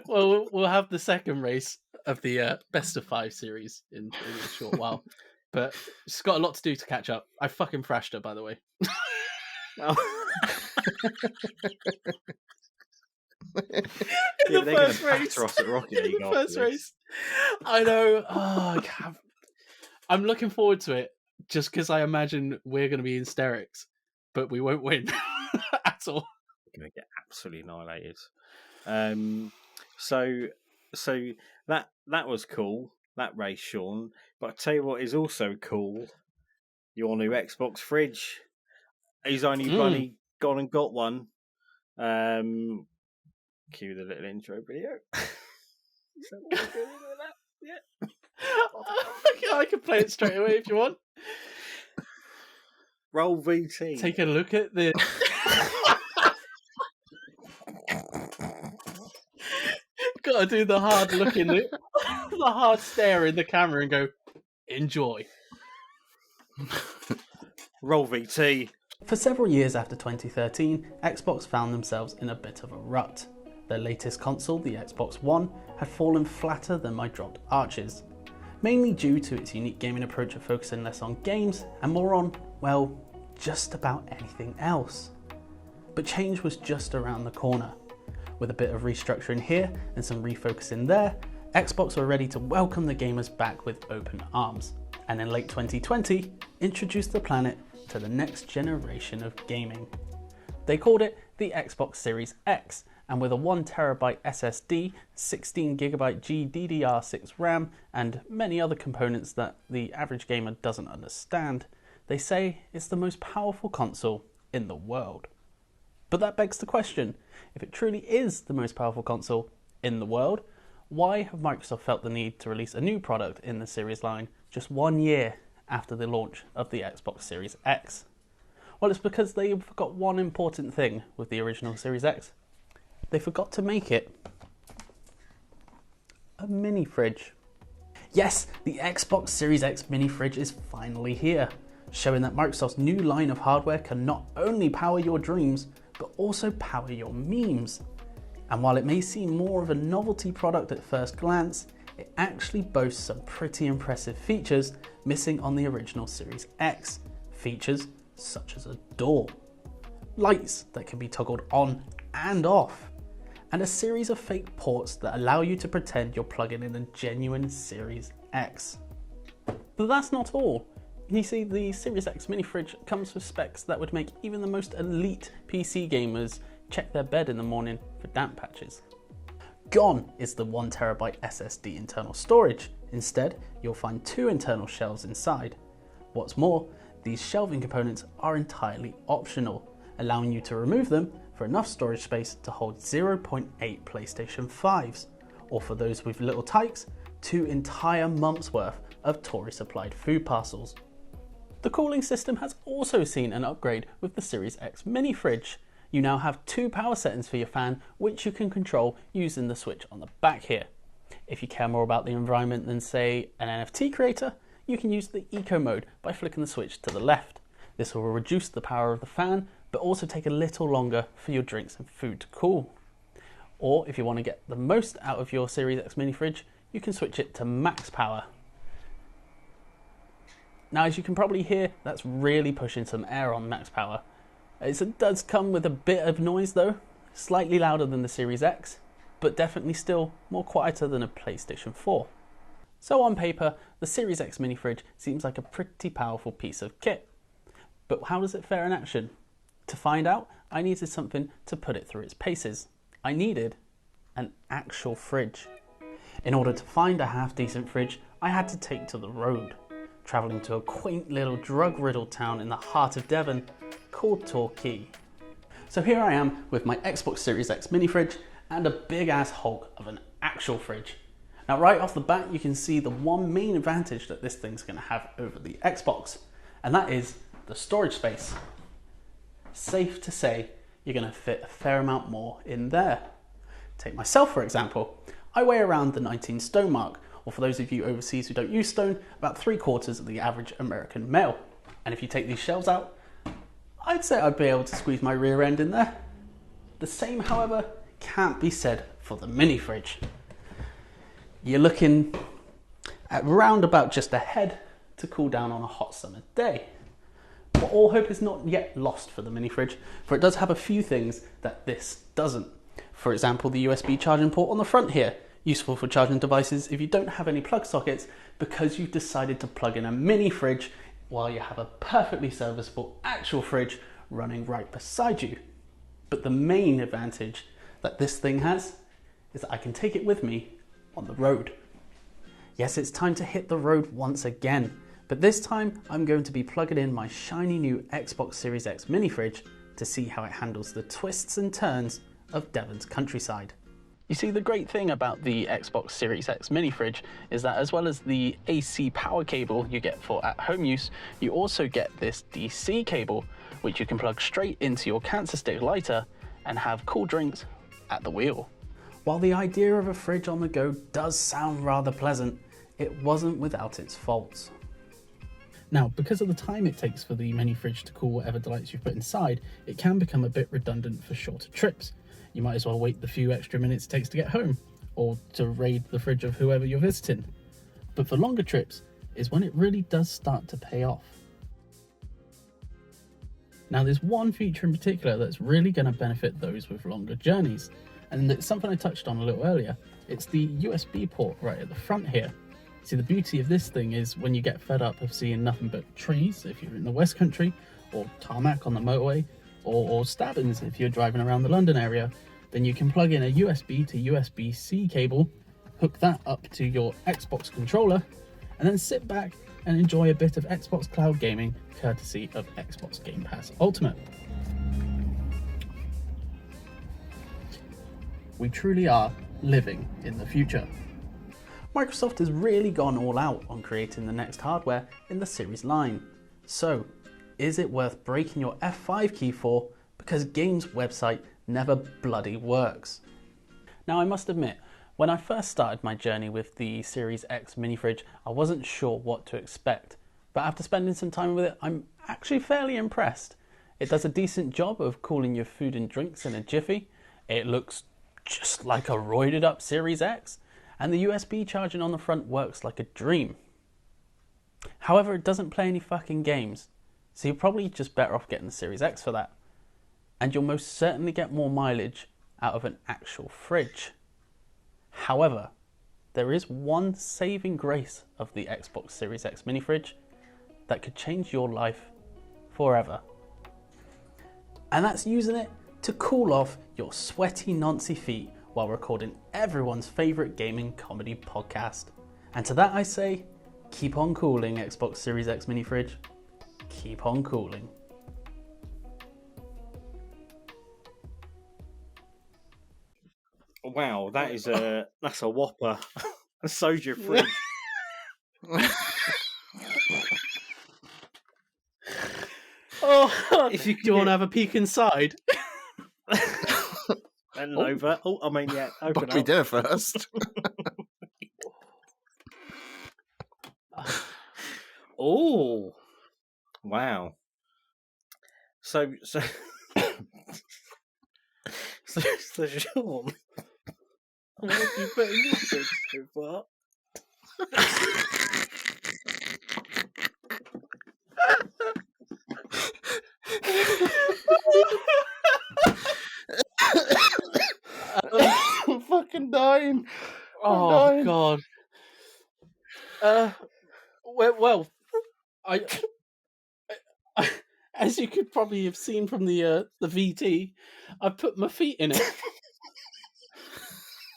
Well, we'll have the second race of the best of 5 series in a short while, but it's got a lot to do to catch up. I fucking thrashed her, by the way. Oh. In the first race. I know. Oh, God. I'm looking forward to it just because I imagine we're going to be in hysterics, but we won't win at all. We're going to get absolutely annihilated. So that was cool, that race, Shaun. But I tell you what is also cool, your new Xbox fridge. He's only bloody gone and got one. Cue the little intro video. Is that what we're doing with that? Yeah. I can play it straight away if you want. Roll VT. Take a look at this. Gotta do the hard looking, the hard stare in the camera and go, enjoy. Roll VT. For several years after 2013, Xbox found themselves in a bit of a rut. Their latest console, the Xbox One, had fallen flatter than my dropped arches, mainly due to its unique gaming approach of focusing less on games and more on, well, just about anything else. But change was just around the corner. With a bit of restructuring here and some refocusing there, Xbox were ready to welcome the gamers back with open arms, and in late 2020, introduced the planet to the next generation of gaming. They called it the Xbox Series X, and with a 1TB SSD, 16GB GDDR6 RAM, and many other components that the average gamer doesn't understand, they say it's the most powerful console in the world. But that begs the question, if it truly is the most powerful console in the world, why have Microsoft felt the need to release a new product in the Series line just 1 year after the launch of the Xbox Series X? Well, it's because they forgot one important thing with the original Series X. They forgot to make it a mini fridge. Yes, the Xbox Series X mini fridge is finally here, showing that Microsoft's new line of hardware can not only power your dreams, but also power your memes. And while it may seem more of a novelty product at first glance, it actually boasts some pretty impressive features missing on the original Series X. Features such as a door, lights that can be toggled on and off, and a series of fake ports that allow you to pretend you're plugging in a genuine Series X. But that's not all. You see, the Series X mini fridge comes with specs that would make even the most elite PC gamers check their bed in the morning for damp patches. Gone is the 1TB SSD internal storage. Instead, you'll find 2 internal shelves inside. What's more, these shelving components are entirely optional, allowing you to remove them for enough storage space to hold 0.8 PlayStation 5s, or for those with little tykes, 2 entire months worth of Tory supplied food parcels. The cooling system has also seen an upgrade with the Series X mini fridge. You now have 2 power settings for your fan, which you can control using the switch on the back here. If you care more about the environment than, say, an NFT creator, you can use the eco mode by flicking the switch to the left. This will reduce the power of the fan, but also take a little longer for your drinks and food to cool. Or if you want to get the most out of your Series X mini fridge, you can switch it to max power. Now, as you can probably hear, that's really pushing some air on max power. It does come with a bit of noise though, slightly louder than the Series X, but definitely still more quieter than a PlayStation 4. So on paper, the Series X mini fridge seems like a pretty powerful piece of kit. But how does it fare in action? To find out, I needed something to put it through its paces. I needed an actual fridge. In order to find a half-decent fridge, I had to take to the road, travelling to a quaint little drug-riddled town in the heart of Devon called Torquay. So here I am with my Xbox Series X mini fridge and a big-ass hulk of an actual fridge. Now right off the bat, you can see the one main advantage that this thing's going to have over the Xbox, and that is the storage space. Safe to say, you're going to fit a fair amount more in there. Take myself for example. I weigh around the 19 stone mark, or for those of you overseas who don't use stone, about 3/4 of the average American male. And if you take these shelves out, I'd say I'd be able to squeeze my rear end in there. The same, however, can't be said for the mini fridge. You're looking at round about just a head to cool down on a hot summer day. But all hope is not yet lost for the mini fridge, for it does have a few things that this doesn't. For example, the USB charging port on the front here, useful for charging devices if you don't have any plug sockets because you've decided to plug in a mini fridge while you have a perfectly serviceable actual fridge running right beside you. But the main advantage that this thing has is that I can take it with me on the road. Yes, it's time to hit the road once again, but this time I'm going to be plugging in my shiny new Xbox Series X mini fridge to see how it handles the twists and turns of Devon's countryside. You see, the great thing about the Xbox Series X mini fridge is that as well as the AC power cable you get for at-home use, you also get this DC cable, which you can plug straight into your cancer stick lighter and have cool drinks at the wheel. While the idea of a fridge on the go does sound rather pleasant, it wasn't without its faults. Now, because of the time it takes for the mini fridge to cool whatever delights you've put inside, it can become a bit redundant for shorter trips. You might as well wait the few extra minutes it takes to get home, or to raid the fridge of whoever you're visiting. But for longer trips is when it really does start to pay off. Now there's one feature in particular that's really going to benefit those with longer journeys, and it's something I touched on a little earlier. It's the USB port right at the front here. See, the beauty of this thing is when you get fed up of seeing nothing but trees if you're in the West Country, or tarmac on the motorway, or stabbings if you're driving around the London area, then you can plug in a USB to USB-C cable, hook that up to your Xbox controller, and then sit back and enjoy a bit of Xbox cloud gaming courtesy of Xbox Game Pass Ultimate. We truly are living in the future. Microsoft has really gone all out on creating the next hardware in the Series line. So, is it worth breaking your F5 key for because Game's website never bloody works? Now, I must admit, when I first started my journey with the Series X mini fridge, I wasn't sure what to expect. But after spending some time with it, I'm actually fairly impressed. It does a decent job of cooling your food and drinks in a jiffy. It looks just like a roided up Series X. And the USB charging on the front works like a dream. However, it doesn't play any fucking games. So you're probably just better off getting the Series X for that. And you'll most certainly get more mileage out of an actual fridge. However, there is one saving grace of the Xbox Series X mini fridge. that could change your life forever. And that's using it to cool off your sweaty Nonce feet while recording everyone's favourite gaming comedy podcast. And to that I say, keep on cooling, Xbox Series X mini fridge. Keep on cooling. Wow, that's a whopper. So's your fridge. Oh, if you do you want to have a peek inside? Bend over. Oh, I mean, yeah, open Buy me up. dinner first. Oh, wow. So, Sean, what have you put in this fridge so far? I'm fucking dying. Oh dying. God. Well, I, as you could probably have seen from the VT, I put my feet in it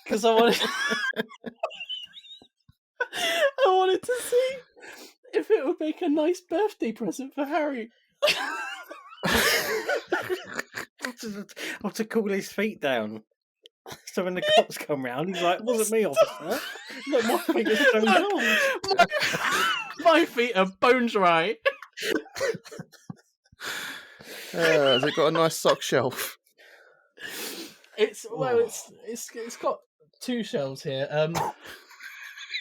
because I wanted to see if it would make a nice birthday present for Harry. What to cool his feet down. So when the cops come round, he's like, "Wasn't me, officer." Look, my feet are so cold. My feet are bone dry. Has it got a nice sock shelf? It's got two shelves here.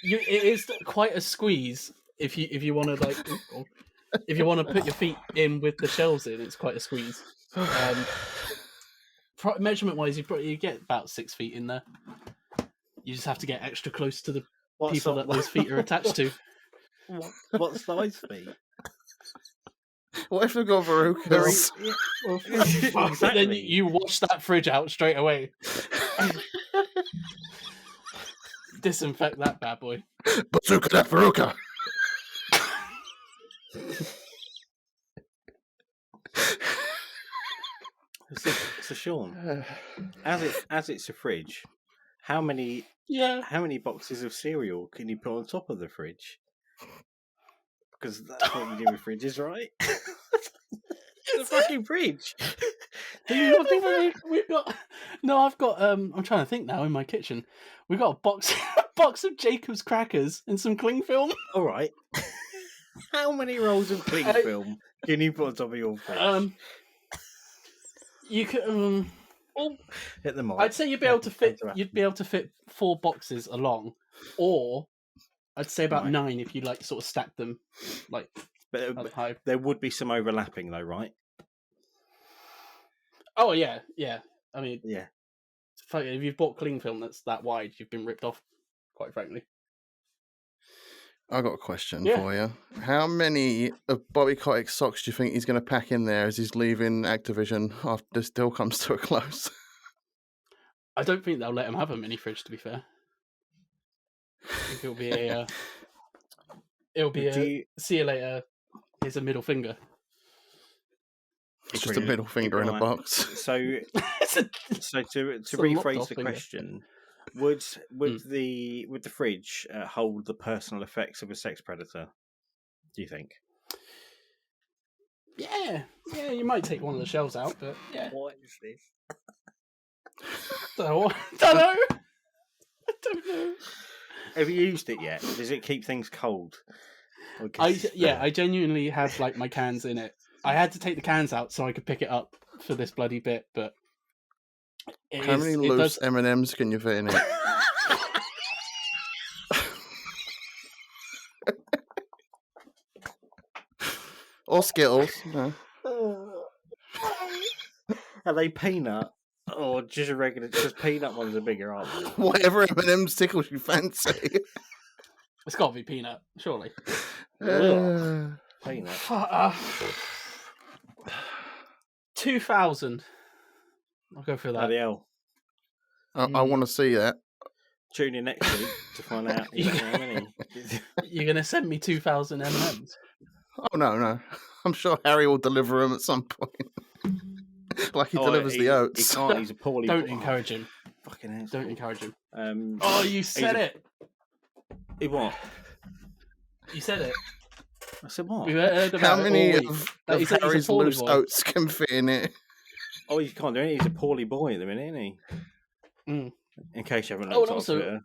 It is quite a squeeze if you want to if you want to put your feet in with the shelves in. It's quite a squeeze. Measurement wise, you get about 6 feet in there. You just have to get extra close to the people that those feet are attached to. What size feet? What if they've got verrucas? Then you wash that fridge out straight away. Disinfect that bad boy. Bazooka that verruca. So Sean, as it's a fridge, how many boxes of cereal can you put on top of the fridge? Because that's what you do with fridges, right? It's a fucking fridge. Do you not think We've got I've got I'm trying to think now in my kitchen. We've got a box of Jacob's crackers and some cling film. All right. How many rolls of cling film can you put on top of your fridge? You could Hit them all. I'd say you'd be able to fit 4 boxes along, or I'd say about 9 if you sort of stack them but high. there would be some overlapping though, right? Oh yeah. I mean, yeah. If you've bought cling film that's that wide, you've been ripped off. Quite frankly. I got a question for you. How many of Bobby Kotick's socks do you think he's going to pack in there as he's leaving Activision after this deal comes to a close? I don't think they'll let him have a mini fridge. To be fair, I think it'll be a see you later. Here's a middle finger. It's just a middle finger in a box. So to rephrase the question. Would the fridge hold the personal effects of a sex predator? Do you think? Yeah. You might take one of the shelves out, but yeah. What is this? Don't know. I don't know. Have you used it yet? Does it keep things cold? I genuinely have my cans in it. I had to take the cans out so I could pick it up for this bloody bit, but. How many loose M&Ms can you fit in it? Or Skittles. No. Are they peanut? Or just a regular, just peanut ones are bigger, aren't they? Whatever M&M's tickles you fancy. It's got to be peanut, surely. Peanut. 2,000. I'll go for that. Bloody hell. I want to see that. Tune in next week to find out how many. You're going to send me 2,000 M&Ms? Oh no. I'm sure Harry will deliver them at some point. Like he delivers the oats. He can't. He's a poorly. Don't encourage him. Fucking hell. Don't encourage him. Oh, you said it. He what? You said it. I said what? We've heard about How many it all week. of He's a Harry's poorly loose boy. oats can fit in it? Oh, he can't do it. He's a poorly boy at the minute, isn't he? Mm. In case you haven't Oh, looked and on also,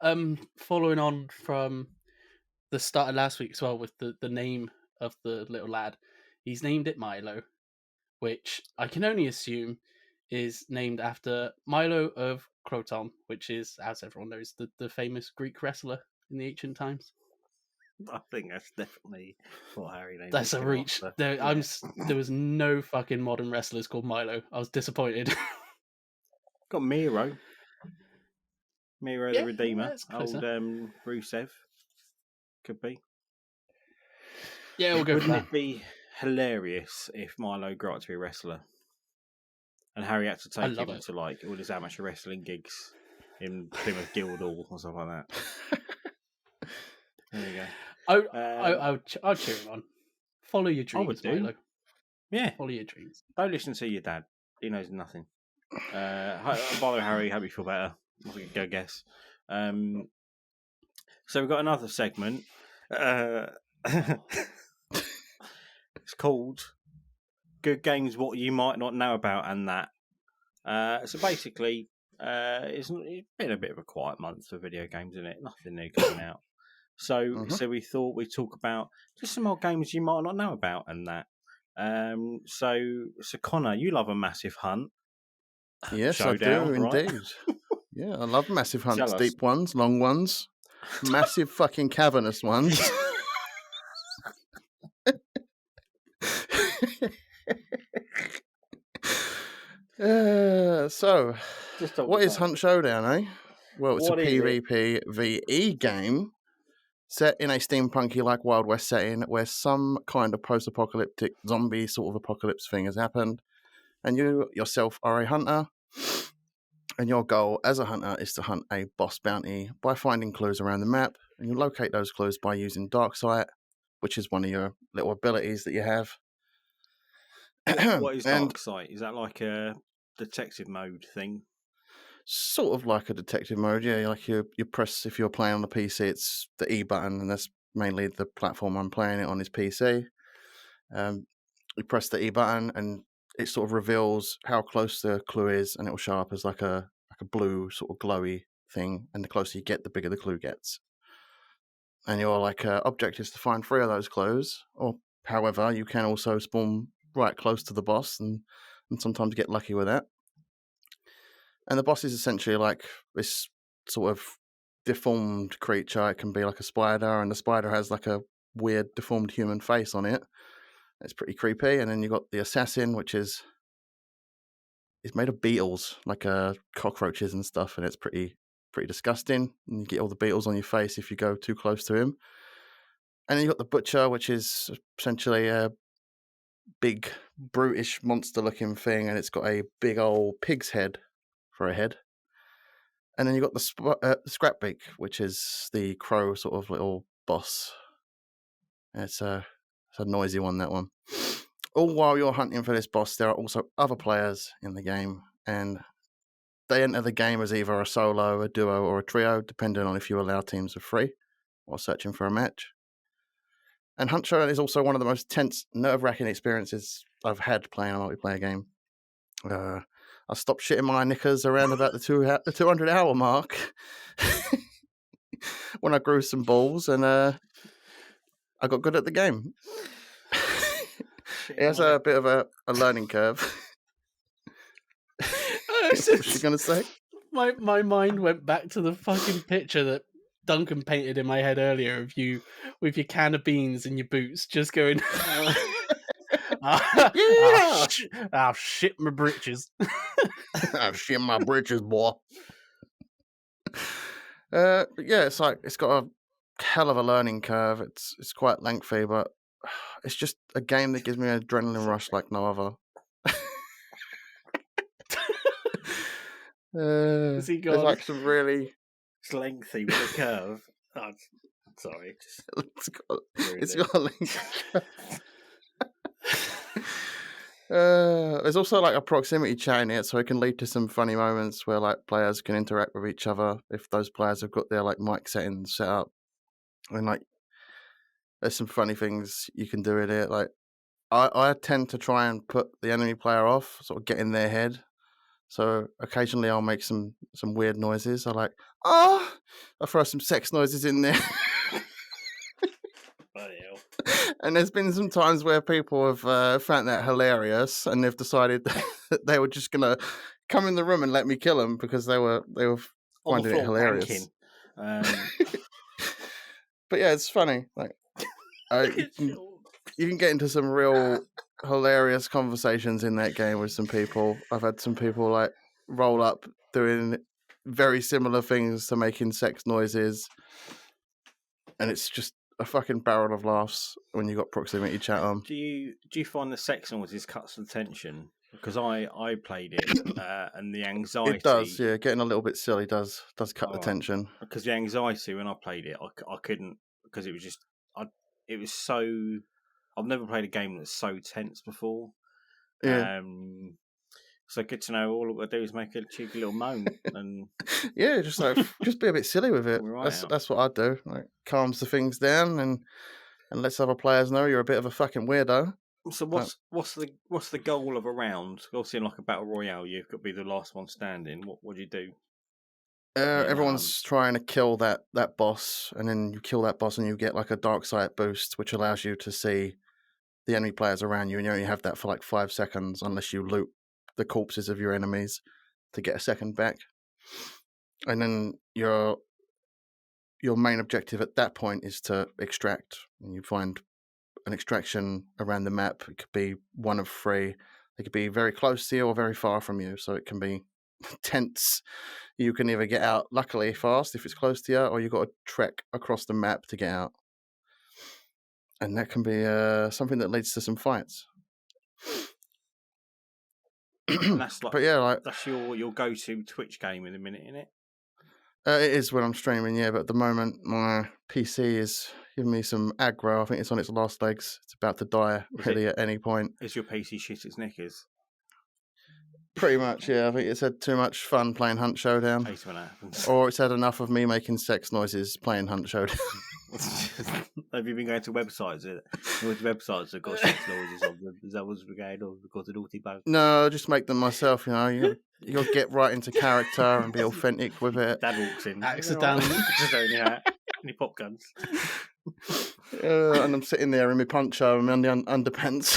Twitter. Following on from the start of last week as well with the name of the little lad, he's named it Milo, which I can only assume is named after Milo of Croton, which is, as everyone knows, the famous Greek wrestler in the ancient times. I think that's definitely what Harry named. That's a reach. There was no fucking modern wrestlers called Milo. I was disappointed. Got Miro. The Redeemer. that's closer. Old Rusev. Could be. Yeah, we'll go for Wouldn't that. it be hilarious if Milo grew up to be a wrestler? And Harry had to take him to like all his amateur wrestling gigs in Plymouth Guildhall or something like that. There you go. I'll cheer him on. Follow your dreams, I would do. Milo. Yeah. Follow your dreams. Don't listen to your dad. He knows nothing. By the way, Harry, hope you feel better. I can go guess. So we've got another segment. It's called Good Games What You Might Not Know About and That. So basically, it's been a bit of a quiet month for video games, isn't it? Nothing new coming out. So we thought we'd talk about just some old games you might not know about and that. So Connor, you love a massive hunt. Yes, Showdown, I do right? indeed. Yeah, I love massive hunts, Tell us. deep ones, long ones, massive fucking cavernous ones. So, what is Hunt Showdown, eh? Well, it's a PvPvE game set in a steampunky-like Wild West setting where some kind of post-apocalyptic zombie sort of apocalypse thing has happened, and you yourself are a hunter, and your goal as a hunter is to hunt a boss bounty by finding clues around the map, and you locate those clues by using Dark Sight, which is one of your little abilities that you have. What is Dark Sight? Is that like a detective mode thing? Sort of like a detective mode, yeah. Like you press, if you're playing on the PC, it's the E button, and that's mainly the platform I'm playing it on is PC. You press the E button, and it sort of reveals how close the clue is, and it will show up as like a blue sort of glowy thing. And the closer you get, the bigger the clue gets. And your objective is to find 3 of those clues, or however, you can also spawn right close to the boss, and sometimes get lucky with that. And the boss is essentially like this sort of deformed creature. It can be like a spider, and the spider has like a weird deformed human face on it. It's pretty creepy. And then you got the assassin, which is made of beetles, like cockroaches and stuff, and it's pretty disgusting. And you get all the beetles on your face if you go too close to him. And then you got the butcher, which is essentially a big, brutish, monster-looking thing, and it's got a big old pig's head for a head. And then you got the Scrapbeak, which is the crow sort of little boss. And it's a noisy one, that one. All while you're hunting for this boss, there are also other players in the game, and they enter the game as either a solo, a duo, or a trio, depending on if you allow teams of 3 while searching for a match. And Hunt Showdown is also one of the most tense, nerve-wracking experiences I've had playing a multiplayer game. I stopped shitting my knickers around about the 200-hour mark when I grew some balls, and I got good at the game. It has a bit of a learning curve. What was you going to say? My mind went back to the fucking picture that Duncan painted in my head earlier of you with your can of beans and your boots just going... I'll shit my britches. I'll shit my britches, boy. But yeah, it's got a hell of a learning curve. It's quite lengthy, but it's just a game that gives me an adrenaline rush like no other. There's like some really... It's lengthy with a curve. Sorry. It's got a link. There's also like a proximity chat in it, so it can lead to some funny moments where like players can interact with each other if those players have got their like mic settings set up. And like, there's some funny things you can do with it. Like, I tend to try and put the enemy player off, sort of get in their head. So occasionally I'll make some weird noises. I I'll throw some sex noises in there. Bloody hell. And there's been some times where people have found that hilarious, and they've decided that they were just gonna come in the room and let me kill them because they were finding it hilarious. But yeah, it's funny. Like, you can get into some real hilarious conversations in that game with some people. I've had some people like roll up doing very similar things to making sex noises, and it's just a fucking barrel of laughs when you got proximity chat on. Do you find the sex noises cuts the tension? Because I played it and the anxiety. It does, yeah. Getting a little bit silly does cut the tension. Because the anxiety when I played it, I couldn't, because it was just it was so. I've never played a game that's so tense before. Yeah. So good to know. All I've got to do is make a cheeky little moan, and yeah, just be a bit silly with it. That's what I do. Like, calms the things down and lets other players know you're a bit of a fucking weirdo. So what's the goal of a round? Obviously, in like a battle royale, you've got to be the last one standing. What do you do? Everyone's trying to kill that boss, and then you kill that boss, and you get like a dark sight boost, which allows you to see the enemy players around you, and you only have that for like 5 seconds unless you loot the corpses of your enemies to get a second back. And then your main objective at that point is to extract, and you find an extraction around the map. It could be one of 3. It could be very close to you or very far from you, so it can be tense. You can either get out luckily fast if it's close to you, or you've got to trek across the map to get out. And that can be something that leads to some fights. And that's like, but yeah, like, that's your go-to Twitch game in a minute, isn't it? It is when I'm streaming, yeah. But at the moment, my PC is giving me some aggro. I think it's on its last legs. It's about to die really at any point. Is your PC shit its knickers? Pretty much, yeah. I think it's had too much fun playing Hunt Showdown. Hate when that happens. Or it's had enough of me making sex noises playing Hunt Showdown. Have you been going to websites? Which websites have got sex noises on them? Is that what's going on? Because of naughty bug? No, I just make them myself, you know. You got to get right into character and be authentic with it. Dad walks in. Accidentally. Just only any pop guns. And I'm sitting there in my poncho and my underpants.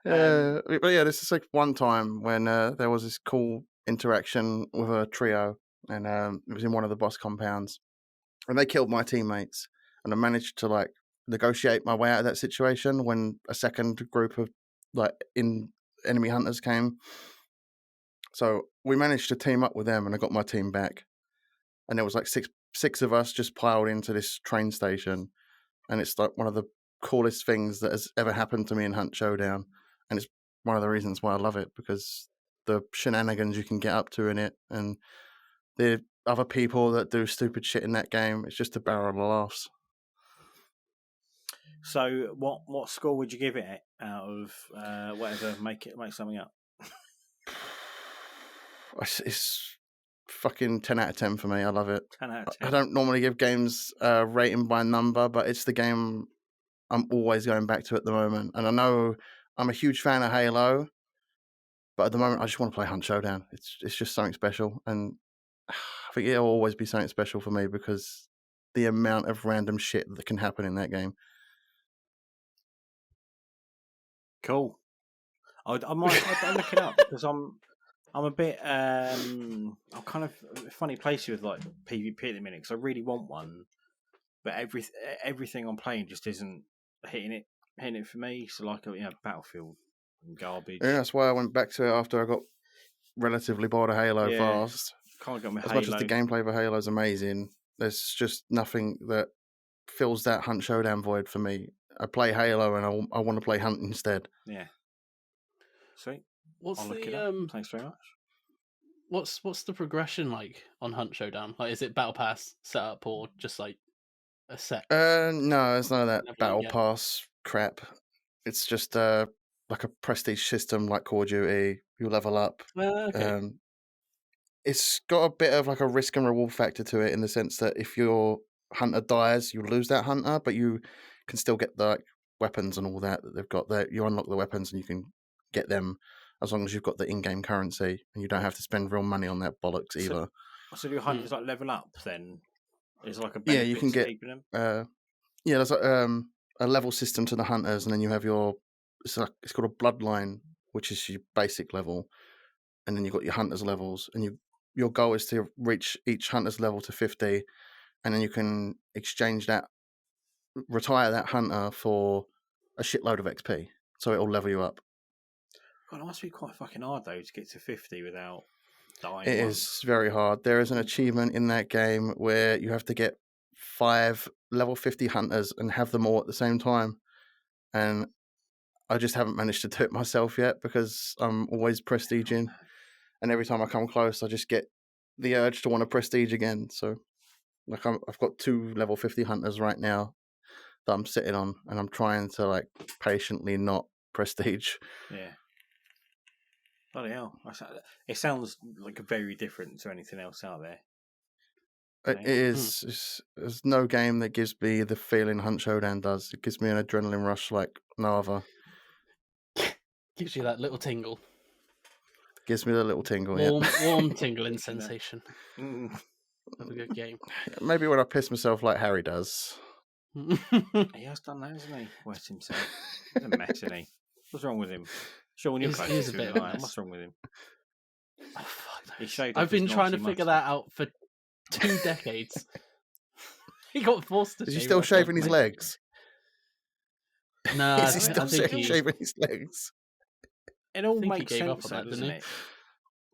But yeah, this is like one time when there was this cool interaction with a trio, and it was in one of the boss compounds, and they killed my teammates, and I managed to like negotiate my way out of that situation when a second group of like enemy hunters came. So we managed to team up with them, and I got my team back, and there was like six of us just piled into this train station, and it's like one of the coolest things that has ever happened to me in Hunt Showdown, and it's one of the reasons why I love it, because the shenanigans you can get up to in it, and the other people that do stupid shit in that game, it's just a barrel of laughs. So what score would you give it out of whatever? Make something up. It's fucking 10 out of 10 for me. I love it. 10 out of 10. I don't normally give games rating by number, but it's the game I'm always going back to at the moment. And I know I'm a huge fan of Halo, but at the moment I just want to play Hunt Showdown. It's just something special, and I think it'll always be something special for me because the amount of random shit that can happen in that game. Cool. I might look it up because I'm a bit I'm kind of a funny place with like PvP at the minute because I really want one, but everything I'm playing just isn't hitting it for me. So like Battlefield and garbage. Yeah, that's why I went back to it after I got relatively bored of Halo fast. Can't get my as Halo. much as the gameplay for Halo is amazing, there's just nothing that fills that Hunt Showdown void for me. I play Halo and I want to play Hunt instead. Yeah. Sweet. What's I'll look the it up. Thanks very much. what's the progression like on Hunt Showdown? Like, is it battle pass setup or just like a set No, it's none of that level you battle get? pass crap. It's just like a prestige system like Call of Duty. You level up. Okay. It's got a bit of like a risk and reward factor to it in the sense that if your hunter dies, you lose that hunter, but you can still get the weapons and all that they've got there. You unlock the weapons and you can get them as long as you've got the in-game currency, and you don't have to spend real money on that bollocks either. So your hunters like level up then? Is like a Yeah, benefit you can to get keeping them? there's a level system to the hunters, and then you have it's called a bloodline, which is your basic level, and then you've got your hunters levels, and your goal is to reach each hunter's level to 50, and then you can retire that hunter for a shitload of XP, so it'll level you up. God, it must be quite fucking hard though to get to 50 without dying. It is very hard. There is an achievement in that game where you have to get 5 level 50 hunters and have them all at the same time, and I just haven't managed to do it myself yet because I'm always prestiging, and every time I come close, I just get the urge to want to prestige again. So, like, I've got 2 level 50 hunters right now that I'm sitting on, and I'm trying to like patiently not prestige. Yeah. Bloody hell. It sounds like very different to anything else out there. It is. There's no game that gives me the feeling Hunt Showdown does. It gives me an adrenaline rush like no other. Gives you that little tingle. Gives me the little tingle. Warm tingling sensation of a good game. Maybe when I piss myself like Harry does. He has done that, hasn't he? Wet himself. He's a mess, isn't he? What's wrong with him? Sean, you're close to him. What's wrong with him? Oh, fuck He shaved I've been trying to figure that out for 2 decades. He got forced to. Is he still shaving his legs? No, is he still shaving his legs? It all makes he gave sense, up on that, doesn't didn't it?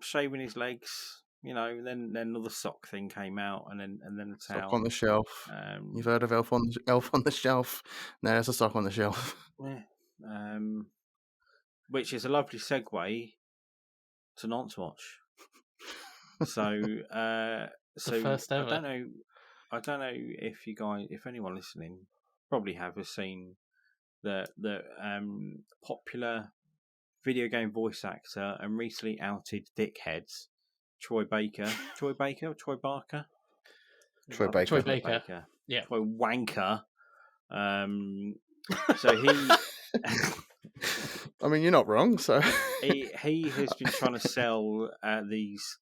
Shaving his legs, you know. Then another sock thing came out, and then a towel. Sock on the shelf. You've heard of Elf on the Shelf? No, there's a sock on the shelf. Yeah. Which is a lovely segue to Nonce Watch. So, the first ever. I don't know if you guys, if anyone listening, probably has seen the popular video game voice actor and recently outed dickheads, Troy Baker. Troy Baker. Yeah. Troy Wanker. So he. I mean, you're not wrong. So he has been trying to sell these.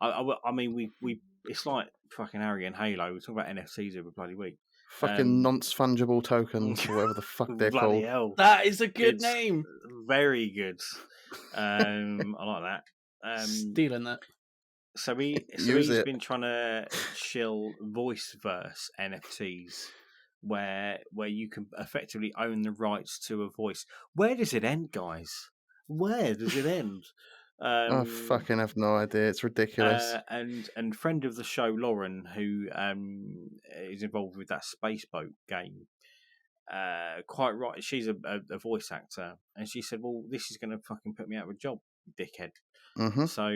I mean, we it's like fucking Harry and Halo. We talk about NFTs every bloody week. Fucking nonce fungible tokens, or whatever the fuck they're called. Hell. That is a good name. Very good. I like that. Stealing that. So he's been trying to shill voiceverse NFTs, where you can effectively own the rights to a voice. Where does it end, guys? Where does it end? I fucking have no idea. It's ridiculous. And friend of the show, Lauren, who is involved with that space boat game, quite right. She's a voice actor, and she said, "Well, this is going to fucking put me out of a job, dickhead." Mm-hmm. So,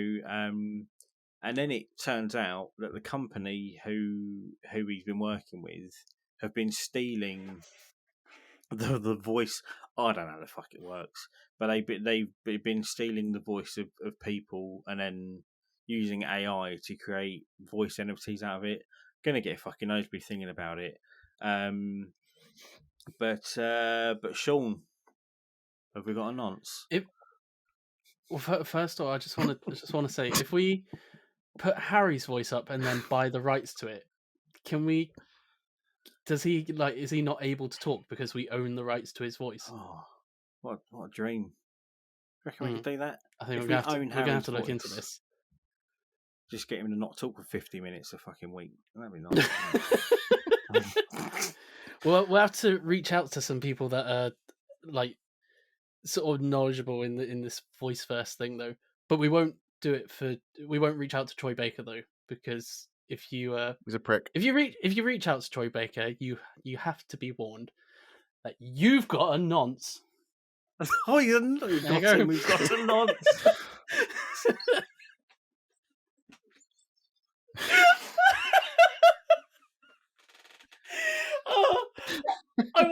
and then it turns out that the company who he's been working with have been stealing the voice. I don't know how the fuck it works, but they've been stealing the voice of people and then using AI to create voice NFTs out of it. Gonna get a fucking nosebleed thinking about it. But Sean, have we got a nonce? Well, first of all, I just want to say, if we put Harry's voice up and then buy the rights to it, can we? Does he is he not able to talk because we own the rights to his voice? Oh, what a dream! Do you reckon we could do that? I think we're going to have to look into this. Just get him to not talk for 50 minutes a fucking week. That'd be nice. Well, we'll have to reach out to some people that are sort of knowledgeable in this voice verse thing, though. But we won't do it we won't reach out to Troy Baker though, because if you he's a prick. If you reach out to Troy Baker, you have to be warned that you've got a nonce. Oh, we've got a nonce.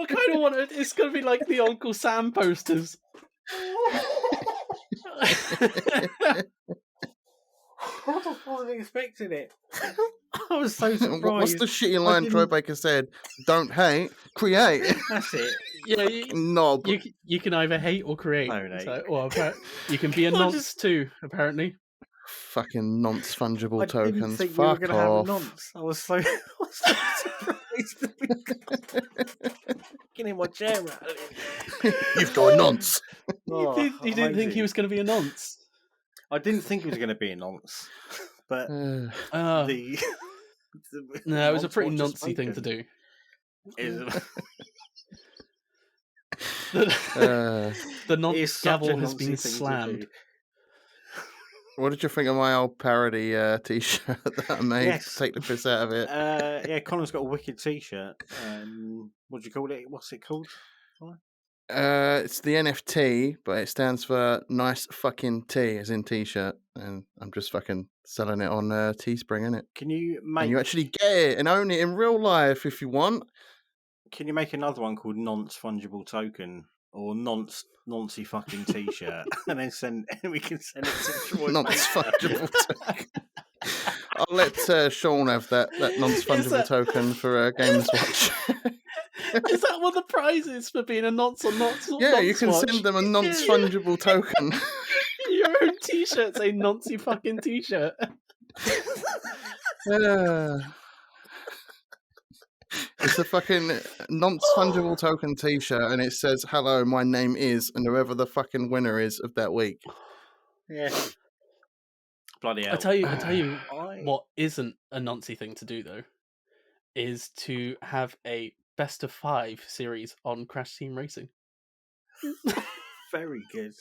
kind of want it. It's gonna be like the Uncle Sam posters. I wasn't expecting it. I was so surprised. What's the shitty line Troy Baker said? Don't hate, create. That's it. Yeah, Knob. you can either hate or create. Donate. So, or you can be a nonce too, apparently. Fucking nonce fungible I didn't tokens. think we were Fuck going to have a off. nonce. I was so surprised. Getting my chair rattling. You've got a nonce. Oh, You didn't think he amazing. was going to be a nonce? I didn't think it was going to be a nonce, but No, the it was a pretty Nonce Watch noncey thing to do. is The nonce is such a gavel has noncy been thing to slammed. do. What did you think of my old parody t-shirt that I made? Yes. Take the piss out of it. Yeah, Connor's got a wicked T-shirt. What do you call it? What's it called? It's the NFT, but it stands for nice fucking tea, as in t-shirt. And I'm just fucking selling it on Teespring, innit? Can you And make? you actually get it and own it in real life if you want. Can you make another one called Nonce Fungible Token or Noncy fucking T-shirt, and then we can send it to Troy. Nonce Baker. fungible token. I'll let Shaun have that nonce fungible that- token for Gamin's Watch. Is that one of the prizes for being a nonce or nonce? Yeah, you nonce can watch? send them a nonce fungible token. Your own T-shirt, say noncy fucking T-shirt. It's a fucking nonce fungible token t-shirt, and it says, "Hello, my name is," and whoever the fucking winner is of that week. Yeah. Bloody hell. I tell you, I- what isn't a noncy thing to do though, is to have a best of 5 series on Crash Team Racing. Very good.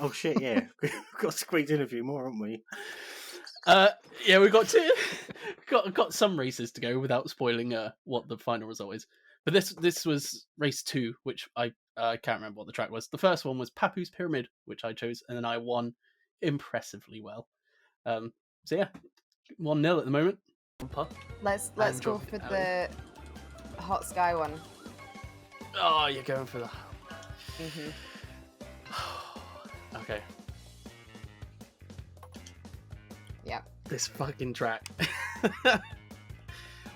Oh shit! Yeah, we've got to squeeze in a few more, haven't we? Yeah, we got some races to go without spoiling what the final result is. But this was race 2, which I can't remember what the track was. The first one was Papu's Pyramid, which I chose, and then I won impressively well. So yeah, 1-0 at the moment. Let's And go drop for it out. the hot sky one. Oh, you're going for the. Mhm. Okay. Yeah. This fucking track.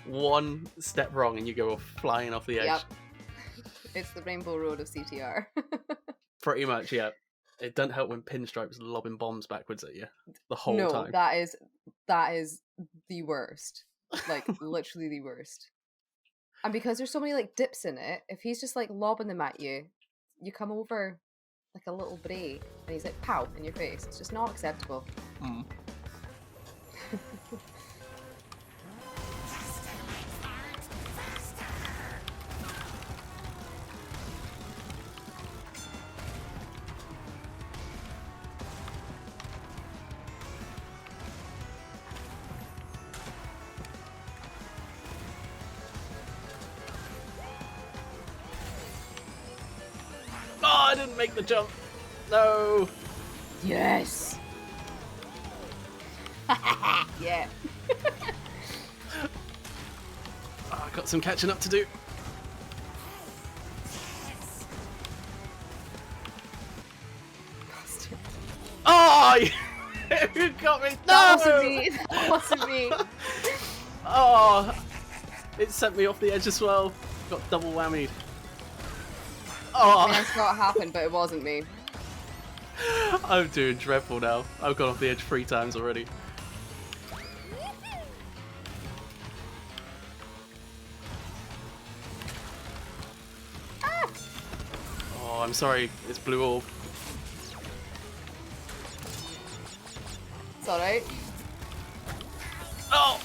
One step wrong and you go flying off the edge. Yep. It's the Rainbow Road of CTR. Pretty much, yeah. It doesn't help when Pinstripe's lobbing bombs backwards at you the whole No, time. that is the worst. Like literally the worst. And because there's so many like dips in it, if he's just like lobbing them at you, you come over like a little bray and he's like pow in your face. It's just not acceptable. Mm. Oh, I didn't make the jump. No. Yes. Yeah. Oh, I got some catching up to do. Oh, you got me. That No! wasn't me. That wasn't me. Oh, it sent me off the edge as well. Got double whammied. I mean, I Oh, saw it happen, but it wasn't me. I'm doing dreadful now. I've gone off the edge 3 times already. Oh, I'm sorry. It's blue orb. It's alright. Oh!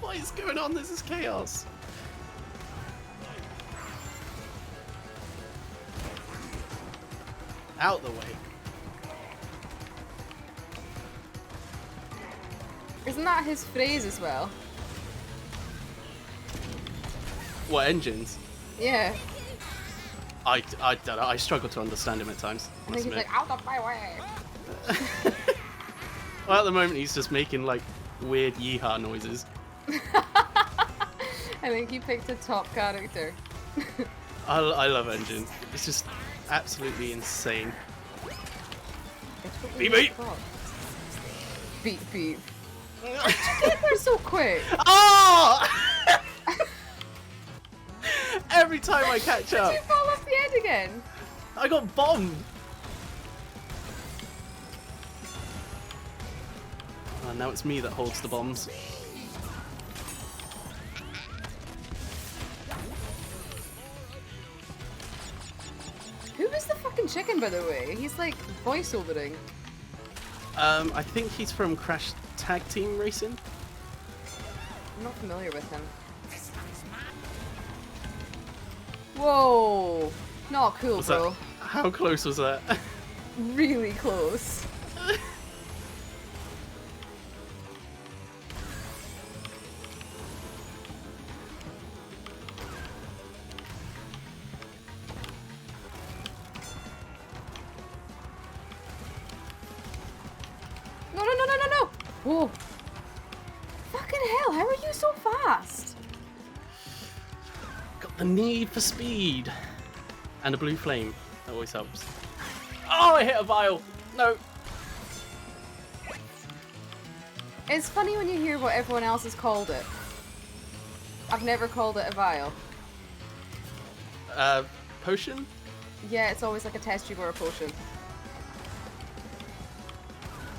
What is going on? This is chaos. Out the way. Isn't that his phrase as well? What engines? Yeah. I don't know. I struggle to understand him at times. I must think he's admit. like, out of my way. Well, at the moment he's just making like weird yeehaw noises. I think you picked a top character. I love Engine. It's just absolutely insane. Beep, beep. Beep beep. How'd you get there so quick? Oh! Every time I catch up, Did you fall off the edge again? I got bombed. Oh, now it's me that holds the bombs. Who is the fucking chicken, by the way? He's like voiceovering. I think he's from Crash Tag Team Racing. I'm not familiar with him. Whoa! Not cool, Was bro. that, how close was that? Really close. No, no, no, no, no, no! Whoa! Fucking hell, how are you so fast? Got the need for speed. And a blue flame. That always helps. Oh, I hit a vial. No. It's funny when you hear what everyone else has called it. I've never called it a vial. Potion? Yeah, it's always like a test tube or a potion.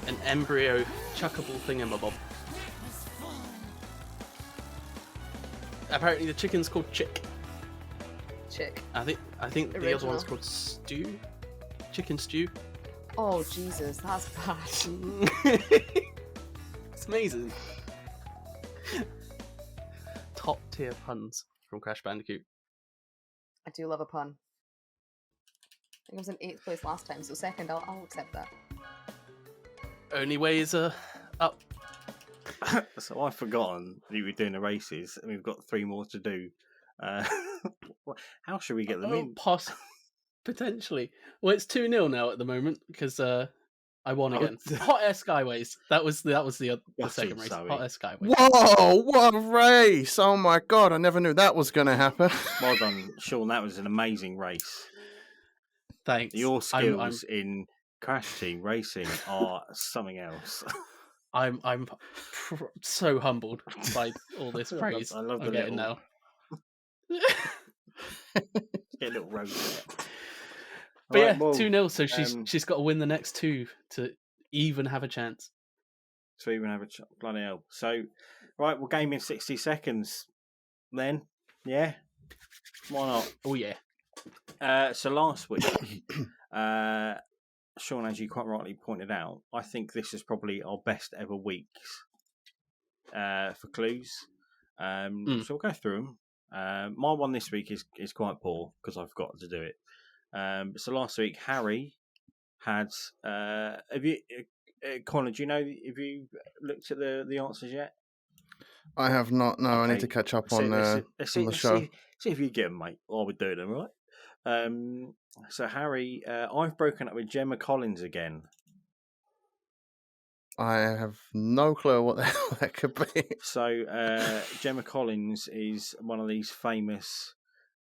An embryo chuckable thingamabob. Apparently the chicken's called Chick. Chick. I think the other Original. one's called Stew. Chicken stew. Oh, Jesus, that's bad. It's amazing. Top tier puns from Crash Bandicoot. I do love a pun. I think I was in 8th place last time, so second, I'll accept that. Only way is up. So I've forgotten that you were doing the races, and we've got 3 more to do. How should we get them in? Potentially. Well, it's 2-0 now at the moment because I won again. Oh. Hot Air Skyways. That was the Got second you, race. sorry. Hot Air Skyways. Whoa, what a race! Oh my god, I never knew that was going to happen. Well done, Shaun. That was an amazing race. Thanks. Your skills in Crash Team Racing are something else. I'm so humbled by all this praise I love I'm the getting little, now. get a little road there. But Right, yeah, well, 2-0, so she's got to win the next 2 to even have a chance. So even have a bloody hell. So, right, we'll game in 60 seconds then. Yeah? Why not? Oh yeah. So last week, Shaun, as you quite rightly pointed out, I think this is probably our best ever weeks for clues. So we'll go through them. My one this week is quite poor because I've got to do it. So last week, Harry had. Have you, Connor? Do you know? Have you looked at the answers yet? I have not. No, I need to catch up on the show. See if you get them, mate. While we're doing them, right? So Harry, I've broken up with Gemma Collins again. I have no clue what the hell that could be. So Gemma Collins is one of these famous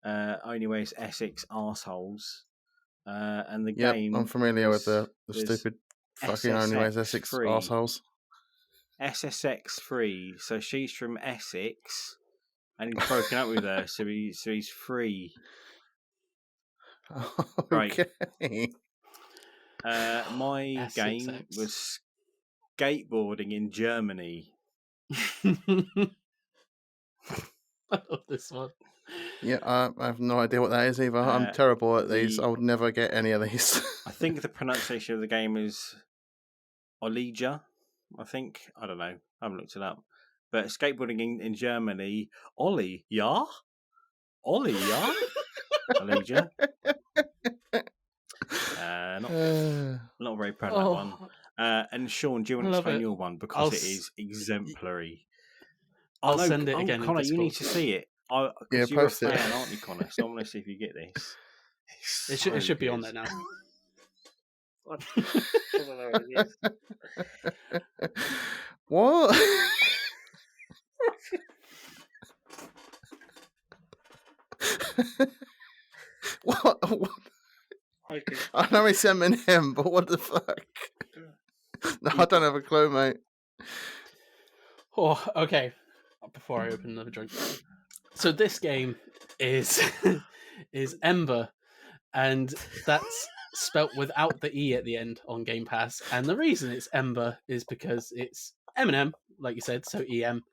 only wears Essex arseholes. And the game. I'm familiar with the stupid fucking only wears Essex SSX3. arseholes. SSX3. So she's from Essex, and he's broken up with her, so he's free. Okay. My SSX. game was skateboarding in Germany. I love this one. Yeah, I have no idea what that is either. I'm terrible at these. I would never get any of these. I think the pronunciation of the game is Olija. I don't know. I haven't looked it up. But skateboarding in Germany, Ollie, ja? Ollie, ja? Olija. Not very proud of that one. And Shaun, do you want to explain your one? Because it is exemplary. I'll send it again. Connor, you need to see it. Yeah, you're post a it. fan, aren't you, Connor? So I want to see if you get this. It should be on there now. I don't know what it is. What? What? Okay. I know it's Eminem, but what the fuck? No, I don't have a clue, mate. Oh, okay. Before I open another drink. So this game is is Ember, and that's spelt without the E at the end on Game Pass. And the reason it's Ember is because it's Eminem, like you said, so EM.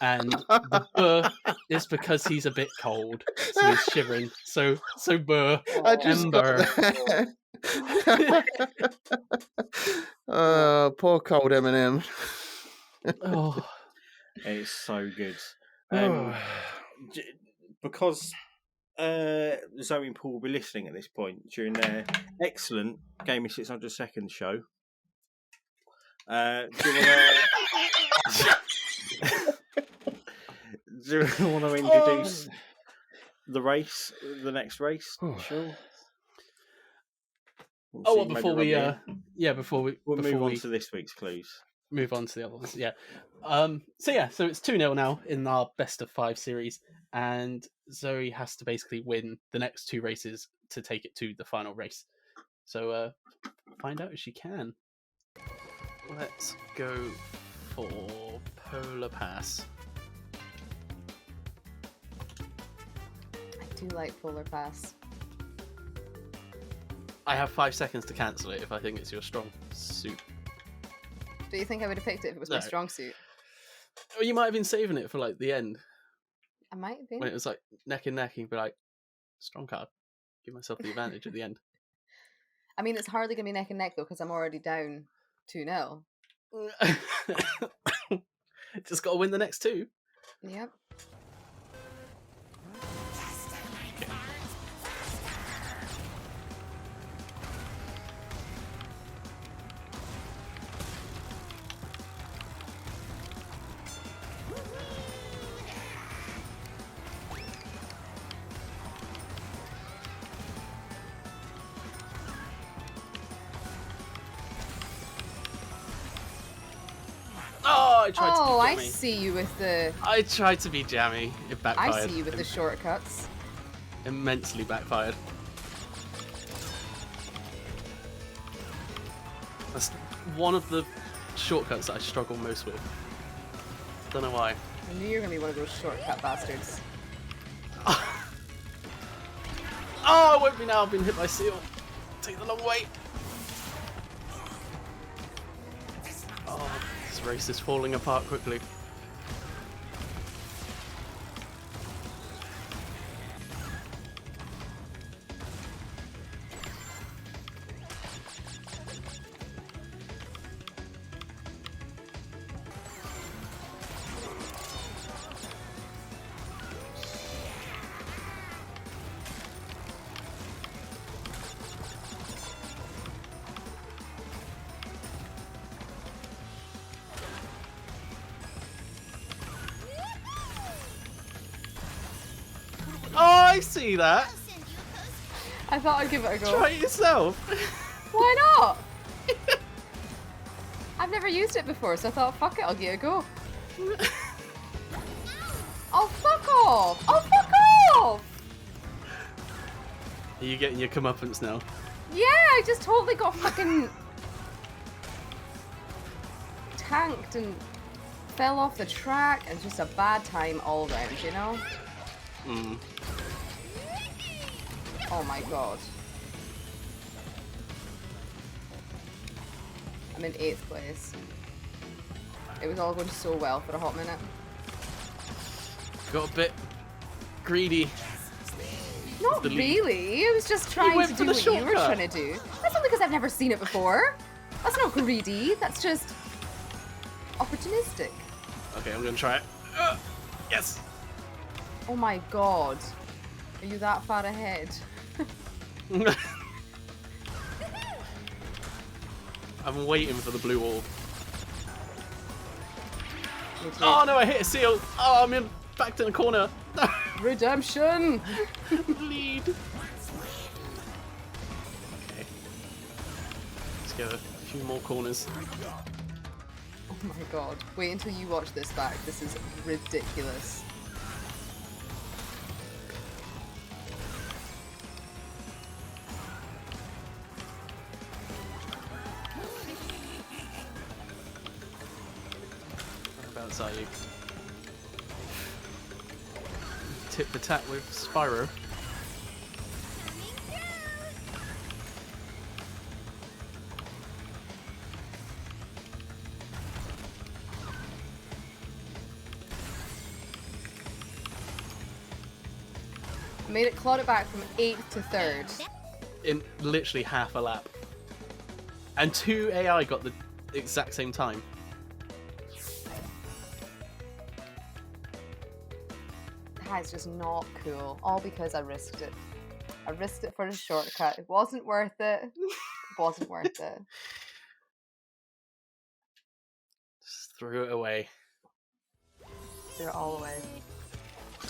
And the burr is because he's a bit cold, so he's shivering. So burr, I just Ember. got that. Poor cold Eminem. Oh, It's so good. oh. Because Zoe and Paul will be listening at this point during their excellent Game of 600 Seconds show. Do you want to introduce the race, the next race? Sure. Oh, well, before we move on to this week's clues. Move on to the other ones, yeah. So it's 2-0 now in our best of 5 series, and Zoe has to basically win the next 2 races to take it to the final race. So find out if she can. Let's go for Polar Pass. I do like Polar Pass. I have 5 seconds to cancel it if I think it's your strong suit. Do you think I would have picked it if it was my strong suit? Or you might have been saving it for like the end. I might have been. When it was like neck and neck, you'd be like, strong card. Give myself the advantage at the end. I mean, it's hardly going to be neck and neck though, because I'm already down 2-0. Just got to win the next 2. Yep. I tried to be I jammy. see you with the... I tried to be jammy. It backfired. I see you with the shortcuts. Immensely backfired. That's one of the shortcuts that I struggle most with. Don't know why. I knew you were going to be one of those shortcut bastards. Oh, it won't be now. I've been hit by Seal. Take the long way. Oh, this race is falling apart quickly. Oh, I see that. I thought I'd give it a go. Try it yourself. Why not? I've never used it before, so I thought, fuck it, I'll give it a go. Oh, fuck off! Oh, fuck off! Are you getting your comeuppance now? Yeah, I just totally got fucking tanked and fell off the track, and just a bad time all round, you know? Mm. Oh my god. I'm in 8th place. It was all going so well for a hot minute. Got a bit greedy. Not really. I was just trying went to for do the what you were shortcut. trying to do. That's not because I've never seen it before. That's not greedy. That's just opportunistic. Okay, I'm gonna try it. Yes. Oh my god. Are you that far ahead? I'm waiting for the blue wall. Me too. Oh no, I hit a seal. Oh, I'm in backed in a corner. No, Redemption! lead. Okay. Let's go a few more corners. Oh my god. Wait until you watch this back. This is ridiculous. That's how you tip the tat with Spyro. Made it clawed it back from 8th to 3rd. In literally half a lap. And 2 AI got the exact same time. That is just not cool. All because I risked it. I risked it for a shortcut. It wasn't worth it. It wasn't worth it. Just threw it away. Threw it all away.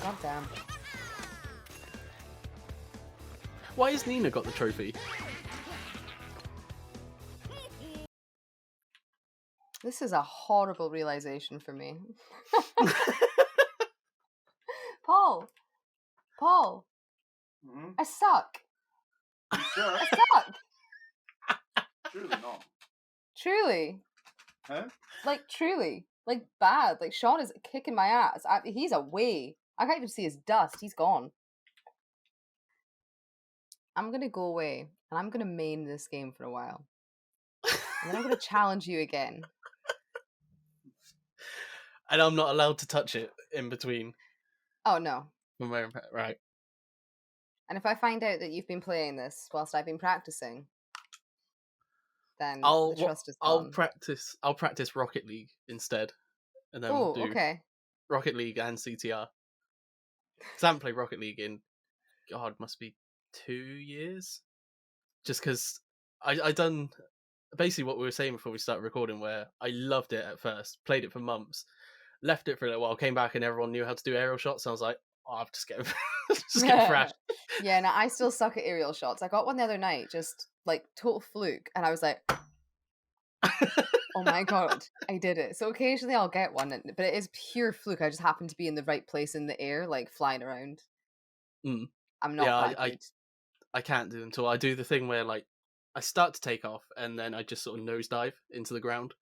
God damn. Why has Nina got the trophy? This is a horrible realization for me. Paul! Paul! Mm-hmm. I suck! Sure. I suck! Truly not. Truly. Huh? Like, truly. Like, bad. Like, Shaun is kicking my ass. He's away. I can't even see his dust. He's gone. I'm gonna go away, and I'm gonna main this game for a while. And then I'm gonna challenge you again. And I'm not allowed to touch it in between. Oh, no. Right. And if I find out that you've been playing this whilst I've been practicing, then I'll the trust is gone. I'll practice Rocket League instead, and then Oh, we'll do okay. Rocket League and CTR. Because I haven't played Rocket League in must be 2 years. Just because I done basically what we were saying before we started recording, where I loved it at first, played it for months, left it for a little while, came back, and everyone knew how to do aerial shots. And I was like, oh, I'll just get thrashed. Yeah, no, I still suck at aerial shots. I got one the other night, just like total fluke, and I was like, oh my god, I did it. So occasionally I'll get one, but it is pure fluke. I just happen to be in the right place in the air, like flying around. Mm. I'm not that good. I can't do until I do the thing where like I start to take off and then I just sort of nosedive into the ground.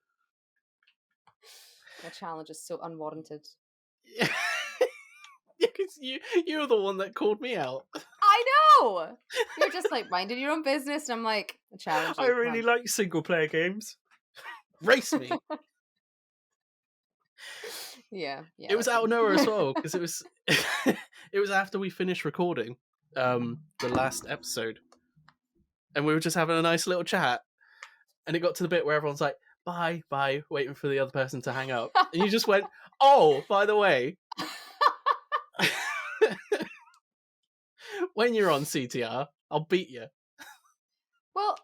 The challenge is so unwarranted. Yeah, because you're the one that called me out. I know! You're just like, minding your own business, and I'm like, a challenge. I really like single player games. Race me. Yeah. It was out of nowhere as well, because it was it was after we finished recording the last episode. And we were just having a nice little chat. And it got to the bit where everyone's like, bye, waiting for the other person to hang up. And you just went, oh, by the way, when you're on CTR, I'll beat you. Well,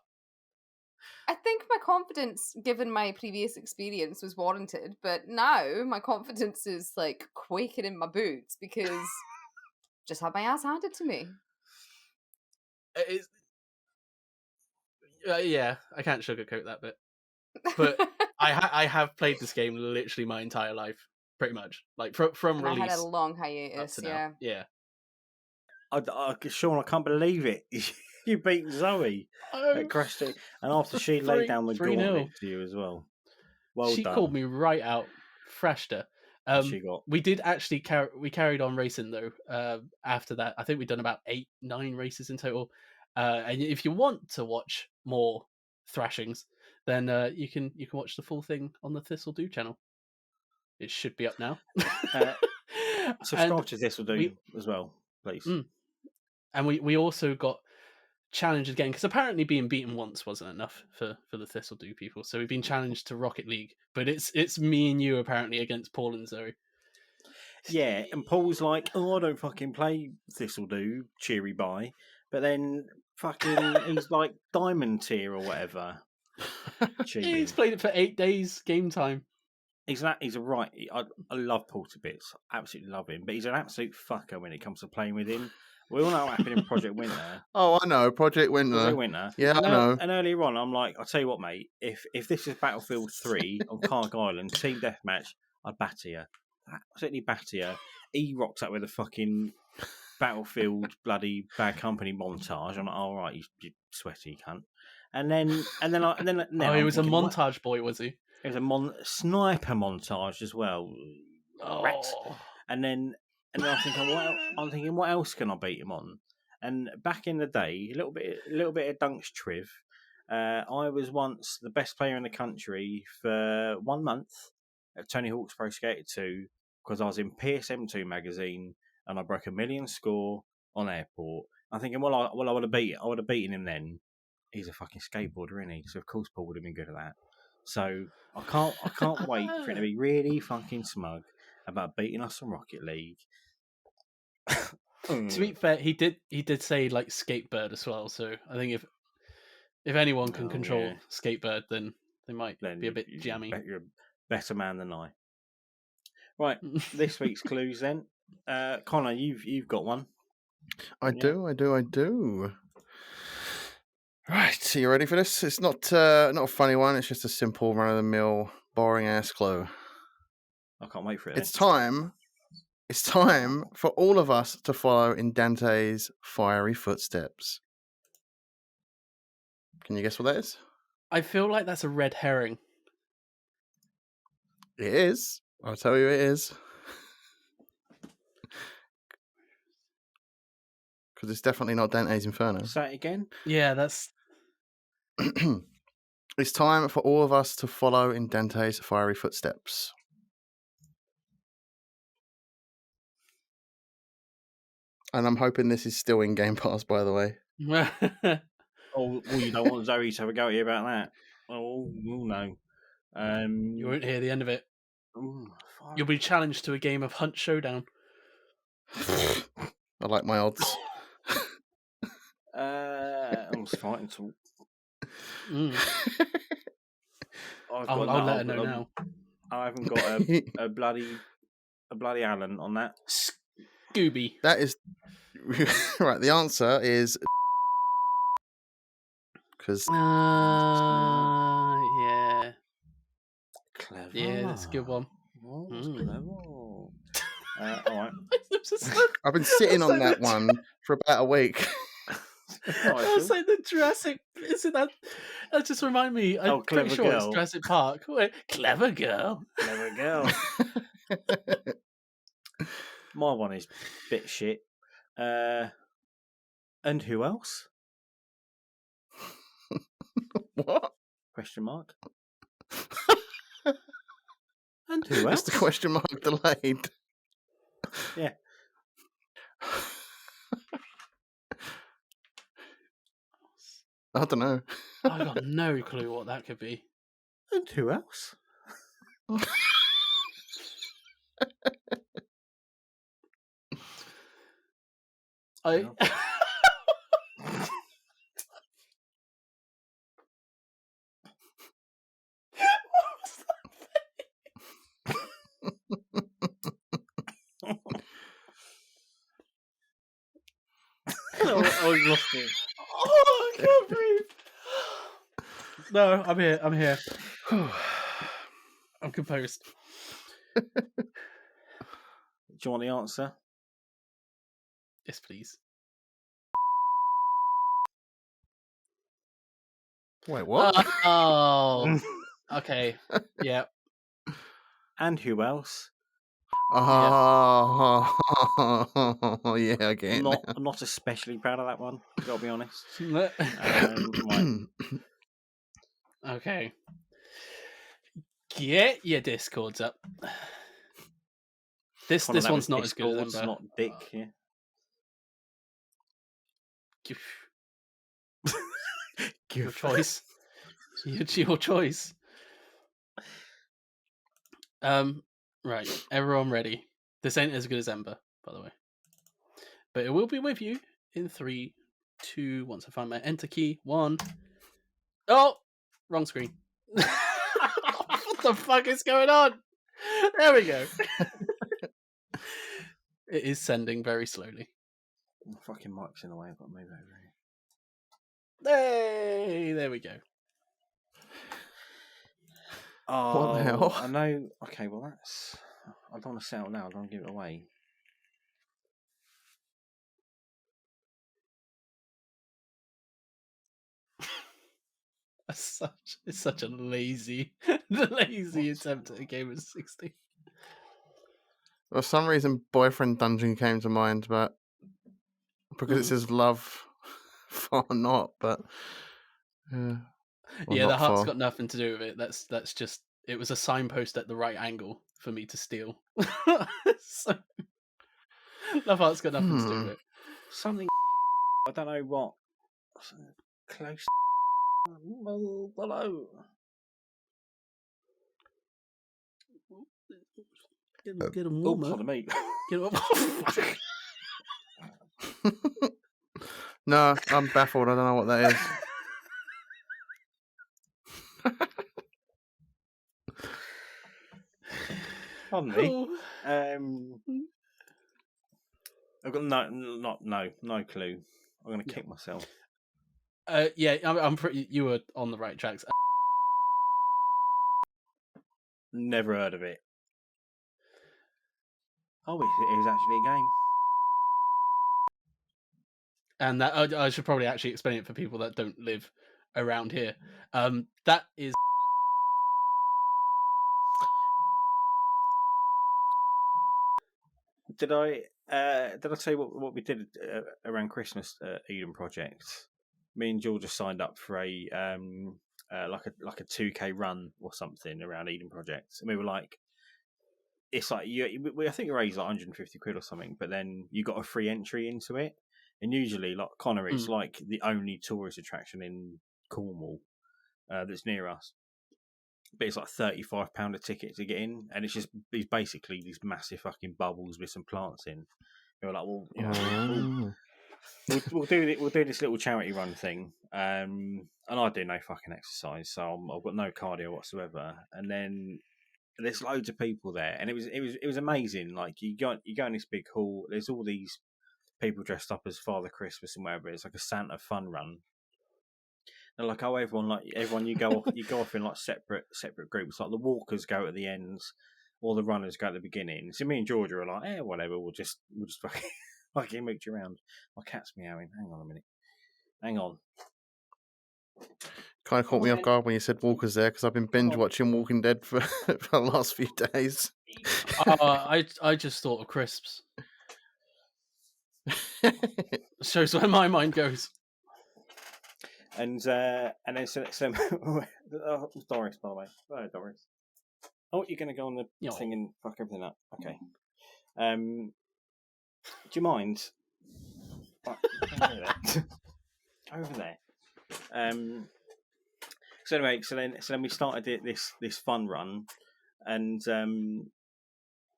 I think my confidence, given my previous experience, was warranted. But now my confidence is like quaking in my boots because just had my ass handed to me. Yeah, I can't sugarcoat that bit. But I have played this game literally my entire life, pretty much. Like from release. I had a long hiatus, yeah. Yeah. Shaun, I can't believe it. You beat Zoe at Crash Team, and after she laid down the 3-0 gauntlet to you as well. Well she done. called me right out, thrashed her. She got. We did actually carried on racing though. After that, I think we've done about 8-9 races in total. And if you want to watch more thrashings, then you can watch the full thing on the Thistle Do channel. It should be up now. Subscribe to Thistle Do as well, please. And we also got challenged again, because apparently being beaten once wasn't enough for the Thistle Do people. So we've been challenged to Rocket League, but it's me and you apparently against Paul and Zoe. Yeah, and Paul's like, oh, I don't fucking play Thistle Do, cheery bye. But then fucking he's like diamond tier or whatever. He's played it for 8 days game time. He's a right. I love Paul to bits. Absolutely love him. But he's an absolute fucker when it comes to playing with him. We all know what happened in Project Winter. Oh, I know. Project Winter. Yeah, I know. And earlier on, I'm like, I'll tell you what, mate. If this is Battlefield 3 on Carg Island, team deathmatch, I'd batter you. Absolutely batter you. He rocks up with a fucking Battlefield bloody Bad Company montage. I'm like, all right, you sweaty cunt. And then Oh, he I'm was a thinking, what? montage boy, was he? It was a sniper montage as well. Rat. Oh, And then I'm thinking, what else can I beat him on? And back in the day, a little bit of Dunk's triv. I was once the best player in the country for 1 month at Tony Hawk's Pro Skater 2 because I was in PSM2 magazine and I broke 1 million score on airport. I'm thinking, I would have beaten him then. He's a fucking skateboarder, isn't he? So of course Paul would have been good at that. So I can't wait for him to be really fucking smug about beating us in Rocket League. to be fair, he did say like Skatebird as well. So I think if anyone can control Skatebird, then they might be a bit jammy. You're a better man than I. Right, this week's clues then. Connor, you've got one. I do. Right, so you ready for this? It's not a funny one. It's just a simple, run-of-the-mill, boring-ass clue. I can't wait for it. It's time for all of us to follow in Dante's fiery footsteps. Can you guess what that is? I feel like that's a red herring. It is. I'll tell you it is. Because it's definitely not Dante's Inferno. Say it again? Yeah, that's... It's time for all of us to follow in Dante's fiery footsteps. And I'm hoping this is still in Game Pass, by the way. Oh, you don't want Zoe to have a go at you about that? Oh, no. You won't hear the end of it. Ooh, You'll be challenged to a game of Hunt Showdown. I like my odds. I was fighting to... I'll let her know now. I haven't got a bloody Allen on that. Scooby. That is right. The answer is because yeah, clever. Yeah, that's a good one. Oh, that's clever. All right. I've been sitting on that one for about a week. I was like the Jurassic. Isn't that? That just reminded me. I'm pretty sure it's Jurassic Park. Clever girl. Clever girl. My one is a bit shit. And who else? What? Question mark. And who else? It's the question mark delayed. Yeah. I don't know. I got no clue what that could be. And who else? I. I was lost it. Oh, I can't breathe. No, I'm here. I'm composed. Do you want the answer? Yes, please. Wait, what? Oh, okay. Yeah. And who else? Oh, yeah, I get it. I'm not especially proud of that one, gotta be honest. Right. Okay. Get your Discords up. This one's not as good as It's Ember. not Dick, yeah. Your choice. It's your choice. Right. Everyone ready? This ain't as good as Ember, by the way. But it will be with you in 3, 2, once I find my enter key. 1. Oh! Wrong screen. What the fuck is going on? There we go. It is sending very slowly. My fucking mic's in the way, I've got to move over here. Hey, there we go. Oh, What the hell? I know. Okay, well that's. I don't want to settle now. I don't want to give it away. It's such a lazy attempt at a game of 60. For some reason, Boyfriend Dungeon came to mind, but because it says love for not, but or Yeah, the not heart's for. got nothing to do with it. That's just it was a signpost at the right angle for me to steal. So, love heart's got nothing to do with it. Something I don't know what. Close. Below. Get them Oh, warm up. pardon me. Get 'em up. No, I'm baffled. I don't know what that is. Pardon me. Oh. I've got no clue. I'm going to kick myself. Yeah, I'm pretty. You were on the right tracks. Never heard of it. Oh, it is actually a game. And that I should probably actually explain it for people that don't live around here. That is. Did I tell you what we did around Christmas at Eden Project? Me and Georgia signed up for a like a 2K run or something around Eden Project, and we were like, it's like I think you raised like 150 quid or something, but then you got a free entry into it, and usually like Connor, it's like the only tourist attraction in Cornwall that's near us. But it's like £35 a ticket to get in, and it's basically these massive fucking bubbles with some plants in. We're like, well, you know, we'll do this little charity run thing, and I do no fucking exercise, so I've got no cardio whatsoever. And then there's loads of people there, and it was amazing. Like you go in this big hall. There's all these people dressed up as Father Christmas and whatever. It's like a Santa fun run. They're like, oh, everyone, you go off in like separate groups. Like the walkers go at the ends, or the runners go at the beginning. So me and Georgia are like, whatever. We'll just fucking mooch around. My cat's meowing. Hang on a minute. Hang on. Kind of caught me off guard when you said Walker's there, because I've been binge watching Walking Dead for the last few days. I just thought of crisps. Shows where my mind goes. And then so Doris, by the way. Oh, Doris. Oh, you're going to go on the thing and fuck everything up. Okay. Do you mind? Over there. So anyway, so then we started this fun run, and then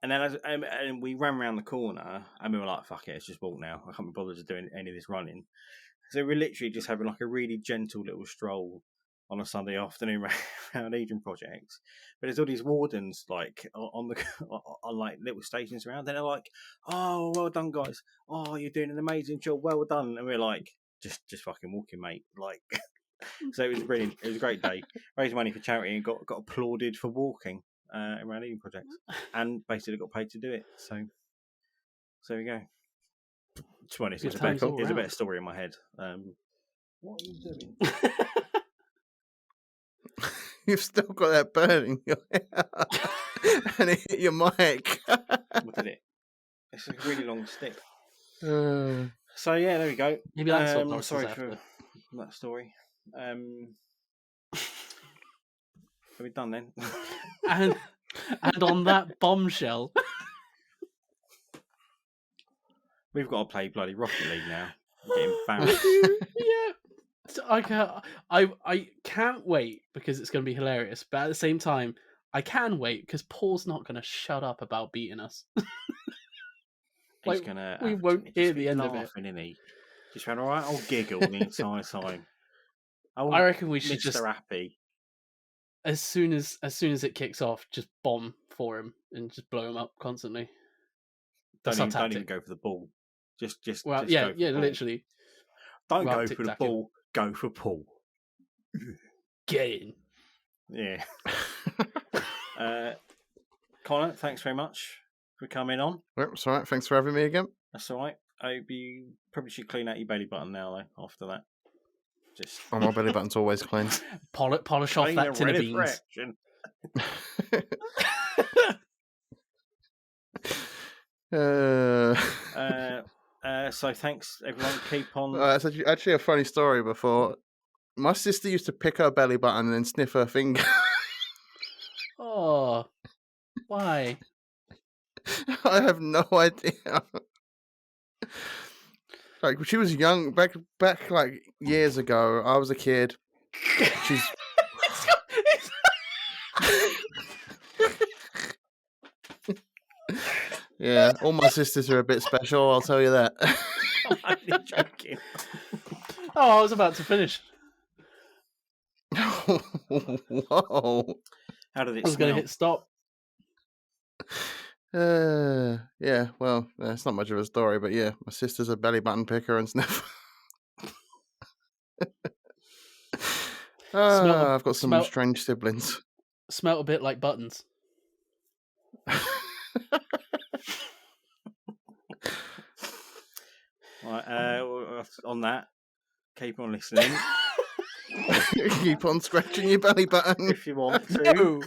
and we ran around the corner, and we were like, "Fuck it, let's just walk now. I can't be bothered to do any of this running." So we're literally just having like a really gentle little stroll on a Sunday afternoon around Eden Project. But there's all these wardens like on like little stations around. They're like, "Oh, well done, guys. Oh, you're doing an amazing job. Well done." And we're like, just fucking walking, mate. Like, so it was brilliant. It was a great day. Raised money for charity and got applauded for walking around Eden Project, and basically got paid to do it. So there we go. To be honest, it's a better story in my head. What are you doing? You've still got that burn in your hair. And it hit your mic. Look at it. It's a really long stick. So yeah, there we go. Maybe that's what Norris sorry is for after. that story. Are we done then? and on that bombshell, We've got to play bloody Rocket League now. I'm getting embarrassed. yeah. So I can't wait because it's going to be hilarious. But at the same time, I can wait because Paul's not going to shut up about beating us. He's gonna. We won't hear the end of it. Isn't he? Just went, all right, I'll giggle the entire time. I reckon we should Mr. just Happy. as soon as it kicks off, just bomb for him and just blow him up constantly. Don't even go for the ball. Just yeah, go for the ball. literally. Don't go for the ball. Go for Paul. Get in. Yeah. Connor, thanks very much for coming on. Well, it's all right. Thanks for having me again. That's all right. I hope you probably should clean out your belly button now, though, after that. Just Oh, my belly button's always clean. Polish off in that the tin of right beans. direction. So thanks, everyone. Keep on. It's actually a funny story before. My sister used to pick her belly button and then sniff her finger. Oh, why? I have no idea. Like, she was young, back like years ago. I was a kid. She's... Yeah, all my sisters are a bit special, I'll tell you that. I'm only joking. Oh, I was about to finish. Whoa. How did I it was going smell? to hit stop. Yeah, well, it's not much of a story, but yeah, my sister's a belly button picker and sniffer. I've got some strange siblings. Smelt a bit like buttons. Right, on that, keep on listening. Keep on scratching your belly button. If you want to. No,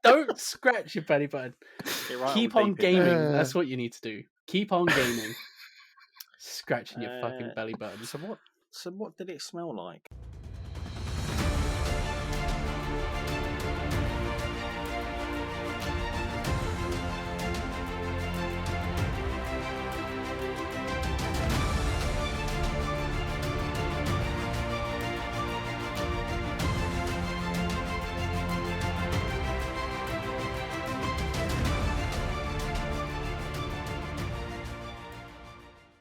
don't scratch your belly button. Right Keep on gaming. That's what you need to do. Keep on gaming. Scratching your fucking belly button. So what did it smell like?